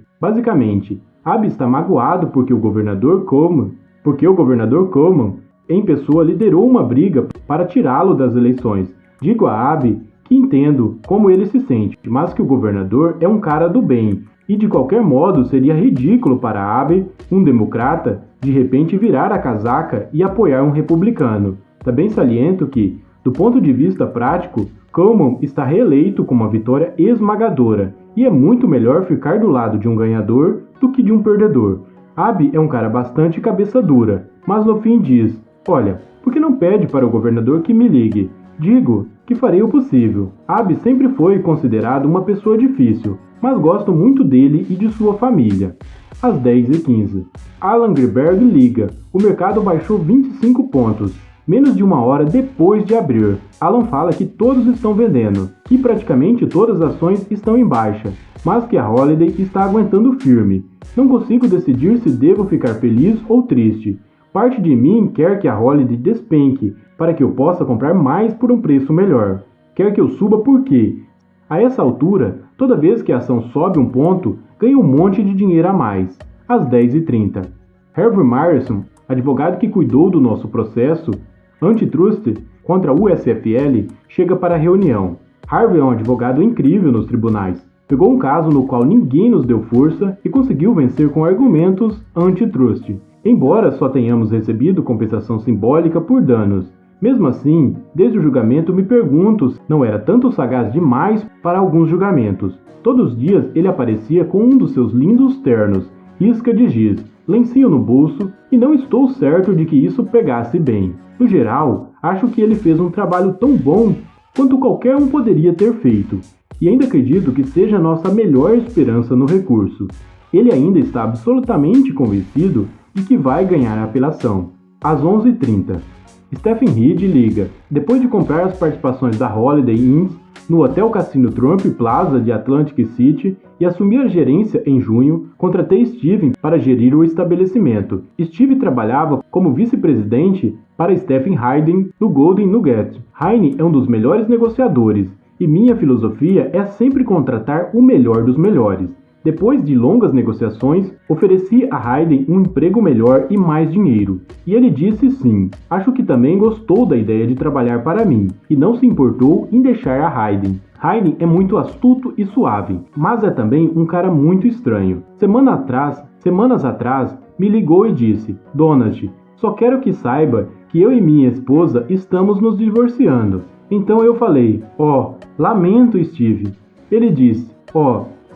Abby está magoado porque o governador Coleman, em pessoa, liderou uma briga para tirá-lo das eleições. Digo a Abby que entendo como ele se sente, mas que o governador é um cara do bem. E de qualquer modo seria ridículo para Abby, um democrata, de repente virar a casaca e apoiar um republicano. Também saliento que, do ponto de vista prático, Coleman está reeleito com uma vitória esmagadora, e é muito melhor ficar do lado de um ganhador do que de um perdedor. Abby é um cara bastante cabeça dura, mas no fim diz: olha, por que não pede para o governador que me ligue? Digo que farei o possível. Abby sempre foi considerado uma pessoa difícil, mas gosto muito dele e de sua família. Às 10h15. Alan Greenberg liga. O mercado baixou 25 pontos, menos de uma hora depois de abrir. Alan fala que todos estão vendendo, que praticamente todas as ações estão em baixa, mas que a Holiday está aguentando firme. Não consigo decidir se devo ficar feliz ou triste. Parte de mim quer que a Holiday despenque, para que eu possa comprar mais por um preço melhor. Quer que eu suba porque, a essa altura, toda vez que a ação sobe um ponto, ganha um monte de dinheiro a mais. Às 10h30. Harvey Myerson, advogado que cuidou do nosso processo antitrust contra a USFL, chega para a reunião. Harvey é um advogado incrível nos tribunais. Pegou um caso no qual ninguém nos deu força e conseguiu vencer com argumentos antitrust, embora só tenhamos recebido compensação simbólica por danos. Mesmo assim, desde o julgamento me pergunto se não era tanto sagaz demais para alguns julgamentos. Todos os dias ele aparecia com um dos seus lindos ternos, risca de giz, lencinho no bolso, e não estou certo de que isso pegasse bem. No geral, acho que ele fez um trabalho tão bom quanto qualquer um poderia ter feito. e ainda acredito que seja a nossa melhor esperança no recurso. Ele ainda está absolutamente convencido de que vai ganhar a apelação. Às 11h30, Stephen Reed liga. Depois de comprar as participações da Holiday Inns no Hotel Cassino Trump Plaza de Atlantic City e assumir a gerência em junho, contratei Steven para gerir o estabelecimento. Steve trabalhava como vice-presidente para Stephen Hayden no Golden Nugget. Hayden é um dos melhores negociadores e minha filosofia é sempre contratar o melhor dos melhores. Depois de longas negociações, ofereci a Hayden um emprego melhor e mais dinheiro. E ele disse sim. Acho que também gostou da ideia de trabalhar para mim e não se importou em deixar a Hayden. Hayden é muito astuto e suave, mas é também um cara muito estranho. Semanas atrás, me ligou e disse: Donald, só quero que saiba que eu e minha esposa estamos nos divorciando. Então eu falei: lamento, Steve. Ele disse: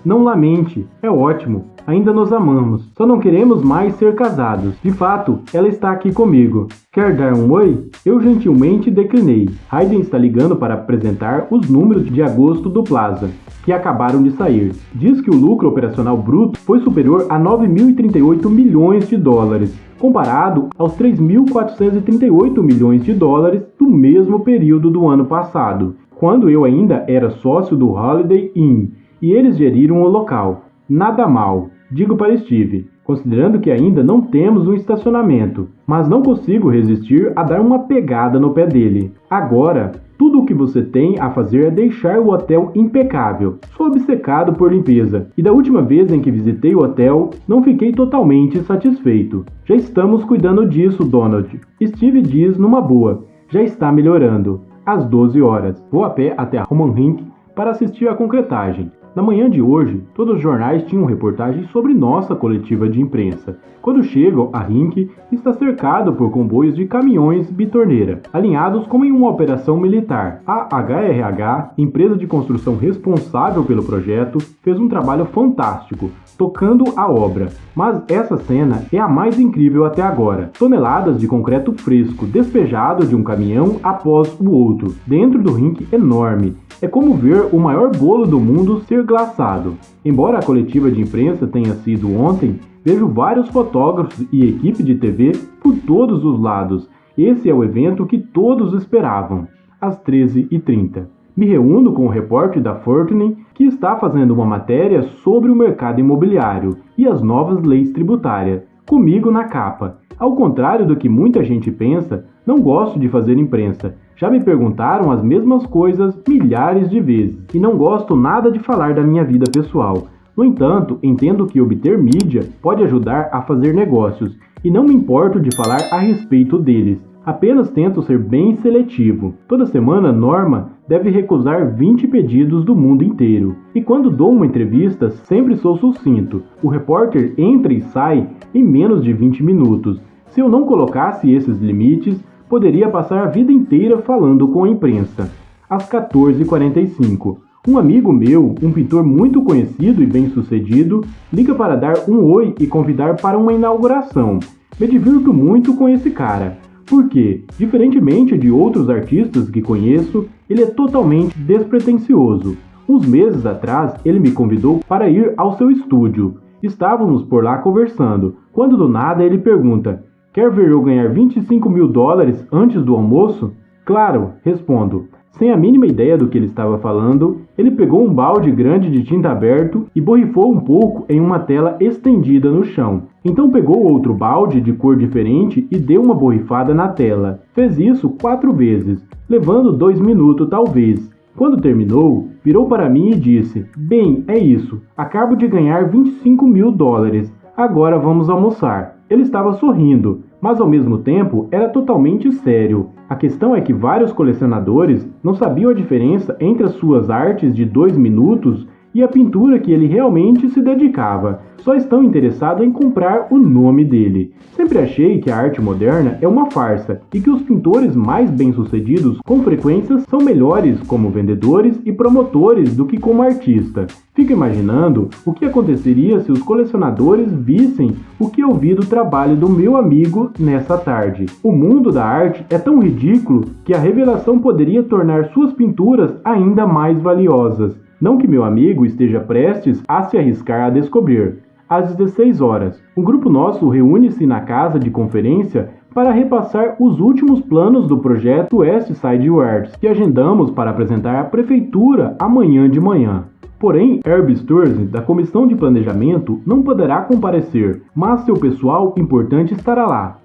não lamente, é ótimo, ainda nos amamos, só não queremos mais ser casados. De fato, ela está aqui comigo. Quer dar um oi? Eu gentilmente declinei. Hayden está ligando para apresentar os números de agosto do Plaza, que acabaram de sair. Diz que o lucro operacional bruto foi superior a 9.038 milhões de dólares, comparado aos 3.438 milhões de dólares do mesmo período do ano passado, quando eu ainda era sócio do Holiday Inn. E eles geriram o local. Nada mal, digo para Steve, considerando que ainda não temos um estacionamento, mas não consigo resistir a dar uma pegada no pé dele. Agora, tudo o que você tem a fazer é deixar o hotel impecável. Sou obcecado por limpeza, e da última vez em que visitei o hotel, não fiquei totalmente satisfeito. Já estamos cuidando disso, Donald. Steve diz numa boa, já está melhorando. Às 12 horas, vou a pé até a Roman Rink para assistir à concretagem. Na manhã de hoje, todos os jornais tinham reportagens sobre nossa coletiva de imprensa. Quando chegam, a Rink está cercado por comboios de caminhões bitorneira, alinhados como em uma operação militar. A HRH, empresa de construção responsável pelo projeto, fez um trabalho fantástico, tocando a obra. Mas essa cena é a mais incrível até agora. Toneladas de concreto fresco despejado de um caminhão após o outro, dentro do rink enorme. É como ver o maior bolo do mundo ser glaçado. Embora a coletiva de imprensa tenha sido ontem, vejo vários fotógrafos e equipe de TV por todos os lados. Esse é o evento que todos esperavam. Às 13h30. Me reúno com o repórter da Fortune, que está fazendo uma matéria sobre o mercado imobiliário e as novas leis tributárias, comigo na capa. Ao contrário do que muita gente pensa, não gosto de fazer imprensa. Já me perguntaram as mesmas coisas milhares de vezes e não gosto nada de falar da minha vida pessoal. No entanto, entendo que obter mídia pode ajudar a fazer negócios e não me importo de falar a respeito deles. Apenas tento ser bem seletivo. Toda semana, Norma deve recusar 20 pedidos do mundo inteiro. E quando dou uma entrevista, sempre sou sucinto. O repórter entra e sai em menos de 20 minutos. Se eu não colocasse esses limites, poderia passar a vida inteira falando com a imprensa. Às 14h45. Um amigo meu, um pintor muito conhecido e bem-sucedido, liga para dar um oi e convidar para uma inauguração. Me divirto muito com esse cara. Porque, diferentemente de outros artistas que conheço, ele é totalmente despretensioso. Uns meses atrás, ele me convidou para ir ao seu estúdio. Estávamos por lá conversando, quando do nada ele pergunta: quer ver eu ganhar 25 mil dólares antes do almoço? Claro, respondo. Sem a mínima ideia do que ele estava falando, ele pegou um balde grande de tinta aberto e borrifou um pouco em uma tela estendida no chão. Então pegou outro balde de cor diferente e deu uma borrifada na tela. Fez isso 4 vezes, levando 2 minutos talvez. Quando terminou, virou para mim e disse: bem, é isso, acabo de ganhar 25 mil dólares, agora vamos almoçar. Ele estava sorrindo, mas ao mesmo tempo era totalmente sério. A questão é que vários colecionadores não sabiam a diferença entre as suas artes de 2 minutos e a pintura que ele realmente se dedicava. Só estão interessados em comprar o nome dele. Sempre achei que a arte moderna é uma farsa e que os pintores mais bem-sucedidos com frequência são melhores como vendedores e promotores do que como artista. Fico imaginando o que aconteceria se os colecionadores vissem o que eu vi do trabalho do meu amigo nessa tarde. O mundo da arte é tão ridículo que a revelação poderia tornar suas pinturas ainda mais valiosas. Não que meu amigo esteja prestes a se arriscar a descobrir. Às 16 horas, um grupo nosso reúne-se na casa de conferência para repassar os últimos planos do projeto West Side Wards, que agendamos para apresentar à prefeitura amanhã de manhã. Porém, Herb Sturz, da Comissão de Planejamento, não poderá comparecer, mas seu pessoal importante estará lá.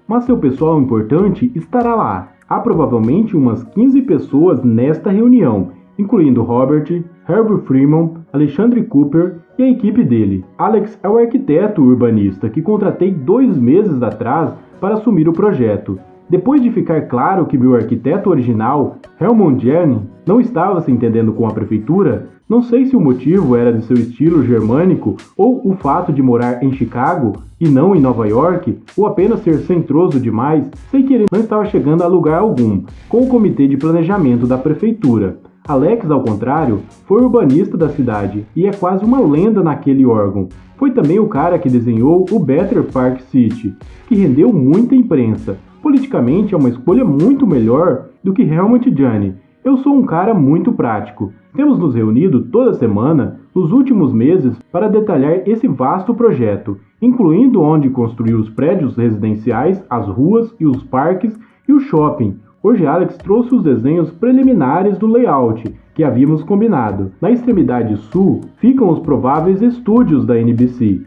Há provavelmente umas 15 pessoas nesta reunião, incluindo Robert, Herbert Freeman, Alexandre Cooper e a equipe dele. Alex é o arquiteto urbanista que contratei 2 meses atrás para assumir o projeto. Depois de ficar claro que meu arquiteto original, Helmut Jahn, não estava se entendendo com a prefeitura, não sei se o motivo era de seu estilo germânico ou o fato de morar em Chicago e não em Nova York, ou apenas ser centroso demais, sei que ele não estava chegando a lugar algum com o comitê de planejamento da prefeitura. Alex, ao contrário, foi urbanista da cidade e é quase uma lenda naquele órgão. Foi também o cara que desenhou o Better Park City, que rendeu muita imprensa. Politicamente é uma escolha muito melhor do que Helmut Jahn. Eu sou um cara muito prático. Temos nos reunido toda semana, nos últimos meses, para detalhar esse vasto projeto, incluindo onde construir os prédios residenciais, as ruas e os parques e o shopping. Hoje Alex trouxe os desenhos preliminares do layout que havíamos combinado. Na extremidade sul ficam os prováveis estúdios da NBC,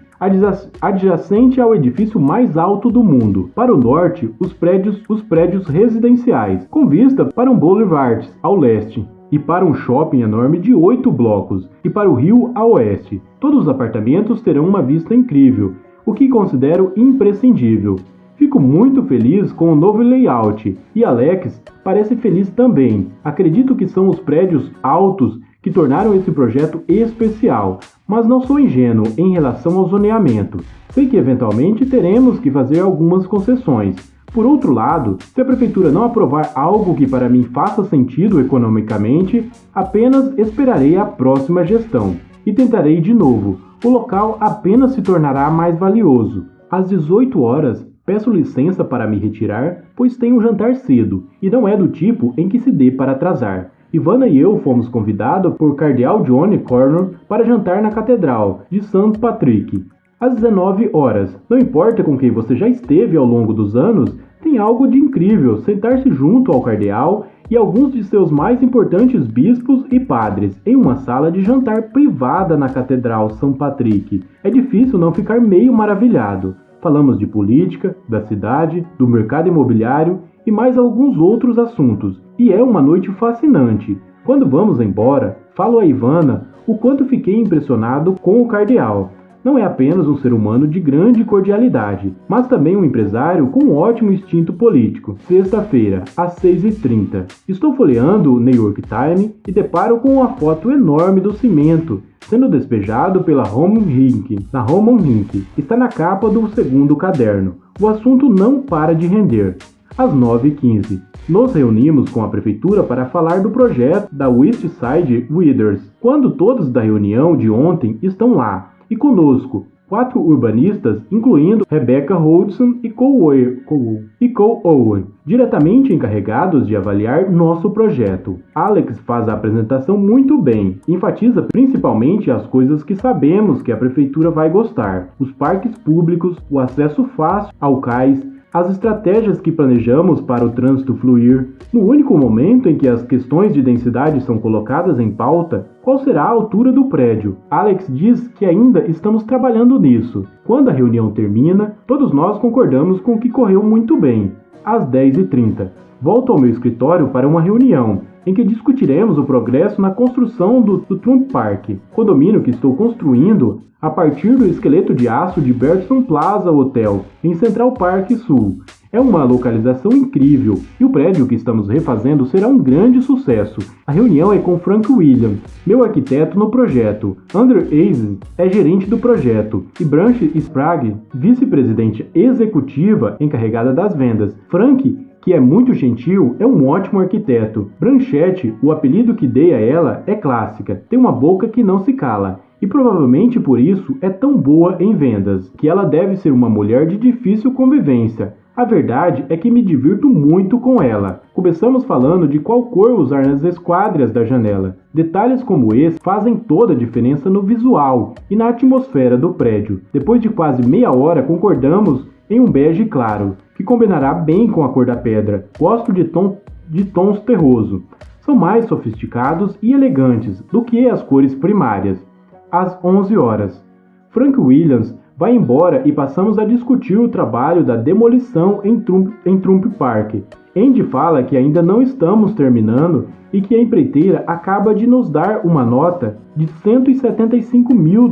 adjacente ao edifício mais alto do mundo. Para o norte, os prédios residenciais, com vista para um boulevard ao leste, e para um shopping enorme de 8 blocos, e para o rio a oeste. Todos os apartamentos terão uma vista incrível, o que considero imprescindível. Fico muito feliz com o novo layout, e Alex parece feliz também. Acredito que são os prédios altos que tornaram esse projeto especial, mas não sou ingênuo em relação ao zoneamento. Sei que eventualmente teremos que fazer algumas concessões. Por outro lado, se a prefeitura não aprovar algo que para mim faça sentido economicamente, apenas esperarei a próxima gestão e tentarei de novo. O local apenas se tornará mais valioso. Às 18 horas, peço licença para me retirar, pois tenho um jantar cedo, e não é do tipo em que se dê para atrasar. Ivana e eu fomos convidados por Cardeal John Connor para jantar na Catedral de St. Patrick. Às 19 horas, não importa com quem você já esteve ao longo dos anos, tem algo de incrível sentar-se junto ao cardeal e alguns de seus mais importantes bispos e padres em uma sala de jantar privada na Catedral St. Patrick. É difícil não ficar meio maravilhado. Falamos de política, da cidade, do mercado imobiliário e mais alguns outros assuntos. E é uma noite fascinante. Quando vamos embora, falo a Ivana o quanto fiquei impressionado com o cardeal. Não é apenas um ser humano de grande cordialidade, mas também um empresário com um ótimo instinto político. Sexta-feira, às 6h30. Estou folheando o New York Times e deparo com uma foto enorme do cimento sendo despejado pela Roman Hink. Na Roman Hink está na capa do segundo caderno. O assunto não para de render. Às 9h15. Nos reunimos com a prefeitura para falar do projeto da West Side Withers. Quando todos da reunião de ontem estão lá, e conosco, 4 urbanistas, incluindo Rebecca Hodgson e Cole Owen, diretamente encarregados de avaliar nosso projeto. Alex faz a apresentação muito bem, enfatiza principalmente as coisas que sabemos que a prefeitura vai gostar: os parques públicos, o acesso fácil ao cais, as estratégias que planejamos para o trânsito fluir. No único momento em que as questões de densidade são colocadas em pauta, qual será a altura do prédio? Alex diz que ainda estamos trabalhando nisso. Quando a reunião termina, todos nós concordamos com que correu muito bem. Às 10h30, volto ao meu escritório para uma reunião, em que discutiremos o progresso na construção do Trump Park, condomínio que estou construindo a partir do esqueleto de aço de Bertram Plaza Hotel, em Central Park Sul. É uma localização incrível e o prédio que estamos refazendo será um grande sucesso. A reunião é com Frank Williams, meu arquiteto no projeto. Andrew Aze é gerente do projeto e Branch Sprague, vice-presidente executiva encarregada das vendas. Frank, que é muito gentil, é um ótimo arquiteto. Branchette, o apelido que dei a ela, é clássica, tem uma boca que não se cala. E provavelmente por isso é tão boa em vendas, que ela deve ser uma mulher de difícil convivência. A verdade é que me divirto muito com ela. Começamos falando de qual cor usar nas esquadrias da janela. Detalhes como esse fazem toda a diferença no visual e na atmosfera do prédio. Depois de quase meia hora, concordamos em um bege claro, que combinará bem com a cor da pedra. Gosto de tons terroso. São mais sofisticados e elegantes do que as cores primárias. Às 11 horas. Frank Williams vai embora e passamos a discutir o trabalho da demolição em Trump Park. Andy fala que ainda não estamos terminando e que a empreiteira acaba de nos dar uma nota de $175 mil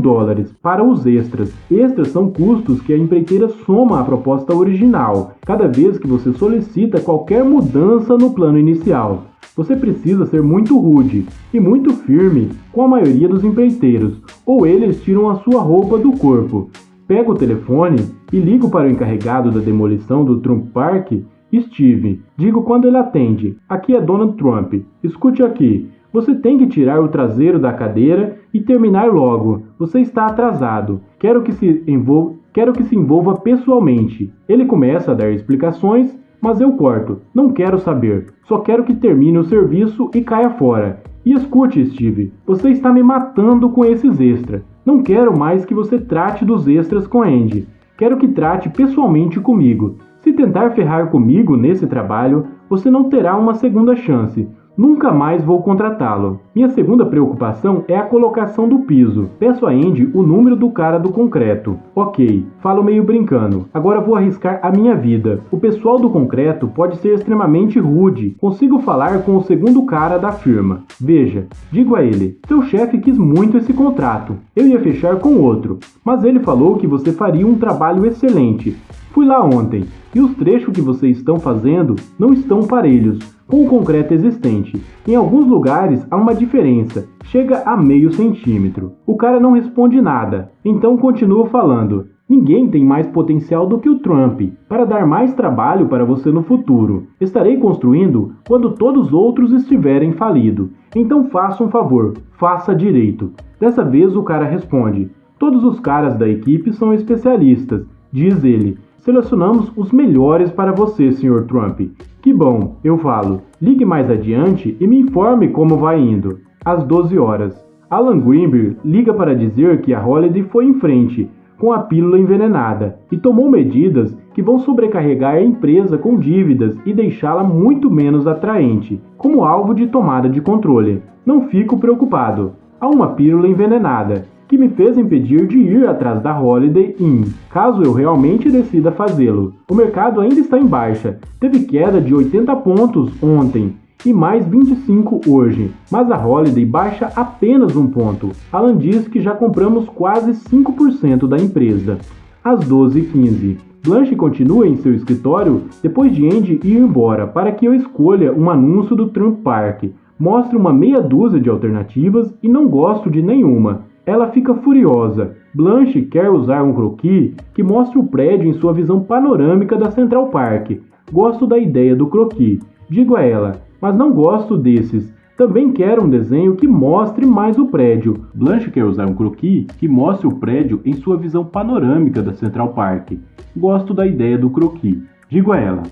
para os extras. Extras são custos que a empreiteira soma à proposta original, cada vez que você solicita qualquer mudança no plano inicial. Você precisa ser muito rude e muito firme com a maioria dos empreiteiros, ou eles tiram a sua roupa do corpo. Pego o telefone e ligo para o encarregado da demolição do Trump Park, Steve. Digo quando ele atende: "Aqui é Donald Trump. Escute aqui. Você tem que tirar o traseiro da cadeira e terminar logo. Você está atrasado. Quero que se envolva pessoalmente." Ele começa a dar explicações, mas eu corto. "Não quero saber. Só quero que termine o serviço e caia fora. E escute, Steve, você está me matando com esses extras. Não quero mais que você trate dos extras com Andy. Quero que trate pessoalmente comigo. Se tentar ferrar comigo nesse trabalho, você não terá uma segunda chance. Nunca mais vou contratá-lo. Minha segunda preocupação é a colocação do piso. Peço a Andy o número do cara do concreto." "Ok, falo meio brincando. Agora vou arriscar a minha vida. O pessoal do concreto pode ser extremamente rude. Consigo falar com o segundo cara da firma. Veja, digo a ele: seu chefe quis muito esse contrato. Eu ia fechar com outro, mas ele falou que você faria um trabalho excelente. Fui lá ontem, e os trechos que vocês estão fazendo não estão parelhos com o concreto existente. Em alguns lugares há uma diferença, chega a meio centímetro." O cara não responde nada, então continuo falando: "Ninguém tem mais potencial do que o Trump para dar mais trabalho para você no futuro. Estarei construindo quando todos os outros estiverem falidos. Então faça um favor, faça direito." Dessa vez o cara responde: "Todos os caras da equipe são especialistas", diz ele. "Selecionamos os melhores para você, Sr. Trump." "Que bom", eu falo. "Ligue mais adiante e me informe como vai indo." Às 12 horas. Alan Greenberg liga para dizer que a Holiday foi em frente com a pílula envenenada e tomou medidas que vão sobrecarregar a empresa com dívidas e deixá-la muito menos atraente, como alvo de tomada de controle. Não fico preocupado. Há uma pílula envenenada que me fez impedir de ir atrás da Holiday Inn, caso eu realmente decida fazê-lo. O mercado ainda está em baixa, teve queda de 80 pontos ontem e mais 25 hoje, mas a Holiday baixa apenas 1 ponto. Alan diz que já compramos quase 5% da empresa. Às 12h15. Blanche continua em seu escritório depois de Andy ir embora para que eu escolha um anúncio do Trump Park. Mostro uma meia dúzia de alternativas e não gosto de nenhuma. Ela fica furiosa. Blanche quer usar um croquis que mostre o prédio em sua visão panorâmica da Central Park. Gosto da ideia do croquis. Digo a ela: "Mas não gosto desses. Também quero um desenho que mostre mais o prédio." Blanche quer usar um croquis que mostre o prédio em sua visão panorâmica da Central Park. Gosto da ideia do croquis. Digo a ela: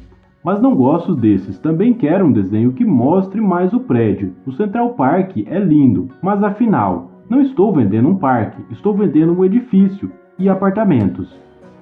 "Mas não gosto desses. Também quero um desenho que mostre mais o prédio. O Central Park é lindo, mas afinal, não estou vendendo um parque, estou vendendo um edifício e apartamentos."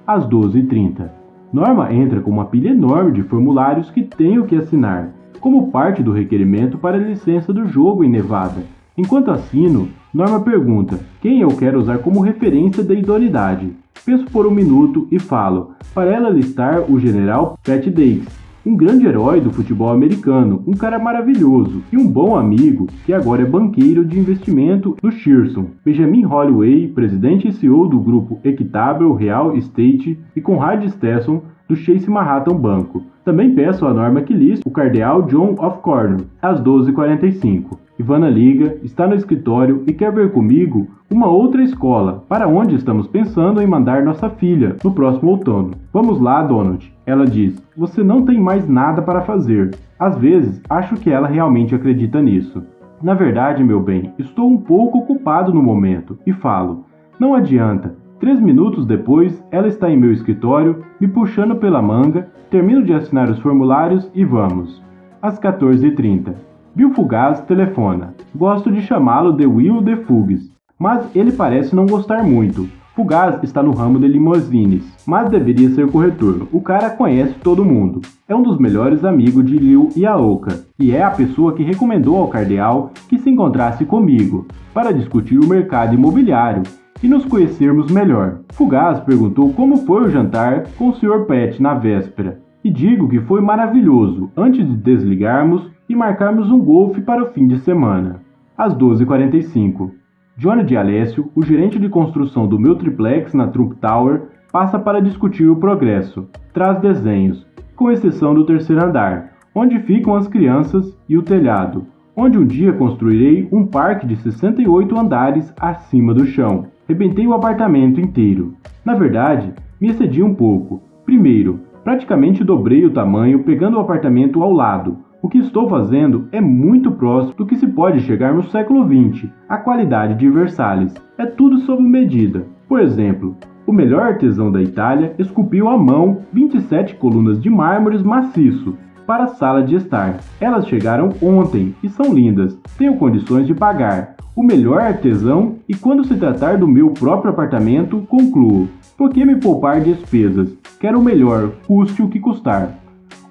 Às 12h30. Norma entra com uma pilha enorme de formulários que tenho que assinar, como parte do requerimento para a licença do jogo em Nevada. Enquanto assino, Norma pergunta quem eu quero usar como referência da idoneidade. Penso por um minuto e falo, para ela listar o general Pat Dykes, um grande herói do futebol americano, um cara maravilhoso e um bom amigo que agora é banqueiro de investimento no Shearson. Benjamin Holloway, presidente e CEO do grupo Equitable Real Estate, e Conrad Stetson, do Chase Manhattan Banco. Também peço a Norma que liste o cardeal John of Cornwall. Às 12h45. Ivana liga, está no escritório e quer ver comigo uma outra escola, para onde estamos pensando em mandar nossa filha no próximo outono. "Vamos lá, Donald." Ela diz: "Você não tem mais nada para fazer." Às vezes, acho que ela realmente acredita nisso. "Na verdade, meu bem, estou um pouco ocupado no momento." E falo: "Não adianta. 3 minutos depois, ela está em meu escritório, me puxando pela manga, termino de assinar os formulários e vamos. Às 14h30. Bill Fugaz telefona. Gosto de chamá-lo de Will de Fugues, mas ele parece não gostar muito. Fugaz está no ramo de limousines, mas deveria ser corretor. O cara conhece todo mundo. É um dos melhores amigos de Liu e Aoka, e é a pessoa que recomendou ao cardeal que se encontrasse comigo para discutir o mercado imobiliário e nos conhecermos melhor. Fugaz perguntou como foi o jantar com o Sr. Pet na véspera, e digo que foi maravilhoso antes de desligarmos e marcarmos um golfe para o fim de semana. Às 12h45. Johnny de Alessio, o gerente de construção do meu triplex na Trump Tower, passa para discutir o progresso. Traz desenhos, com exceção do terceiro andar, onde ficam as crianças, e o telhado, onde um dia construirei um parque de 68 andares acima do chão. Rebentei o apartamento inteiro. Na verdade, me excedi um pouco. Primeiro, praticamente dobrei o tamanho pegando o apartamento ao lado. O que estou fazendo é muito próximo do que se pode chegar no século XX, a qualidade de Versalhes. É tudo sob medida. Por exemplo, o melhor artesão da Itália esculpiu à mão 27 colunas de mármores maciço para a sala de estar. Elas chegaram ontem e são lindas. Tenho condições de pagar. O melhor artesão, e quando se tratar do meu próprio apartamento, concluo. Por que me poupar despesas? Quero o melhor, custe o que custar.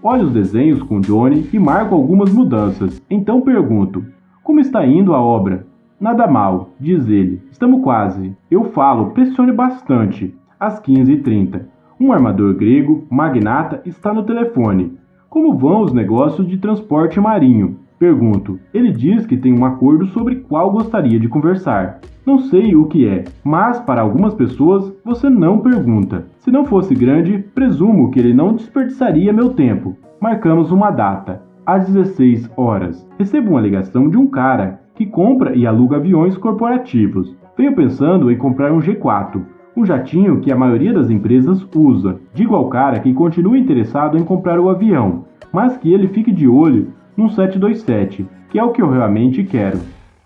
Olho os desenhos com Johnny e marco algumas mudanças. Então pergunto, como está indo a obra? Nada mal, diz ele. Estamos quase. Eu falo, pressione bastante. Às 15h30. Um armador grego, magnata, está no telefone. Como vão os negócios de transporte marinho? Pergunto. Ele diz que tem um acordo sobre qual gostaria de conversar. Não sei o que é, mas para algumas pessoas você não pergunta. Se não fosse grande, presumo que ele não desperdiçaria meu tempo. Marcamos uma data. Às 16 horas. Recebo uma ligação de um cara que compra e aluga aviões corporativos. Veio pensando em comprar um G4, um jatinho que a maioria das empresas usa. Digo ao cara que continua interessado em comprar o avião, mas que ele fique de olho num 727, que é o que eu realmente quero.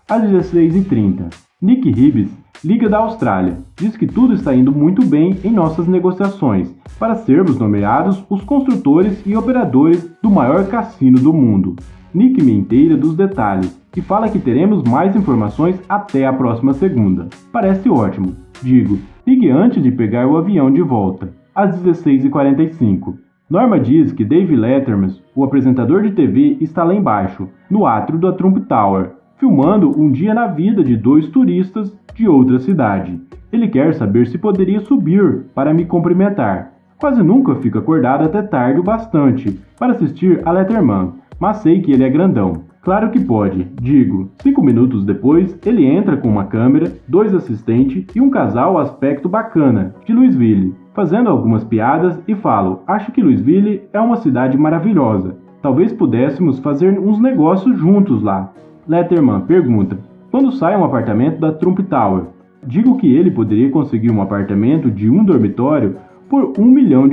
Às 16h30. Nick Hibbs liga da Austrália. Diz que tudo está indo muito bem em nossas negociações para sermos nomeados os construtores e operadores do maior cassino do mundo. Nick me inteira dos detalhes e fala que teremos mais informações até a próxima segunda. Parece ótimo. Digo, ligue antes de pegar o avião de volta. Às 16h45. Norma diz que Dave Letterman, o apresentador de TV, está lá embaixo, no átrio da Trump Tower, filmando um dia na vida de 2 turistas de outra cidade. Ele quer saber se poderia subir para me cumprimentar. Quase nunca fico acordado até tarde o bastante para assistir a Letterman, mas sei que ele é grandão. Claro que pode, digo. 5 minutos depois, ele entra com uma câmera, 2 assistentes e um casal aspecto bacana, de Louisville, fazendo algumas piadas e falo, acho que Louisville é uma cidade maravilhosa. Talvez pudéssemos fazer uns negócios juntos lá. Letterman pergunta, quando sai um apartamento da Trump Tower? Digo que ele poderia conseguir um apartamento de um dormitório por $1 milhão.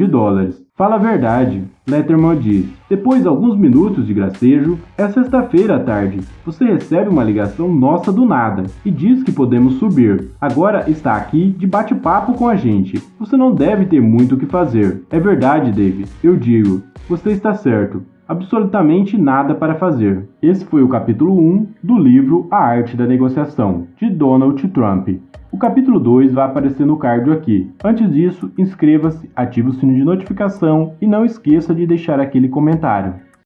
Fala a verdade, Letterman diz. Depois de alguns minutos de gracejo, é sexta-feira à tarde. Você recebe uma ligação nossa do nada e diz que podemos subir. Agora está aqui de bate-papo com a gente. Você não deve ter muito o que fazer. É verdade, Dave. Eu digo, você está certo. Absolutamente nada para fazer. Esse foi o capítulo 1 do livro A Arte da Negociação, de Donald Trump. O capítulo 2 vai aparecer no card aqui. Antes disso, inscreva-se, ative o sino de notificação e não esqueça de deixar aquele comentário.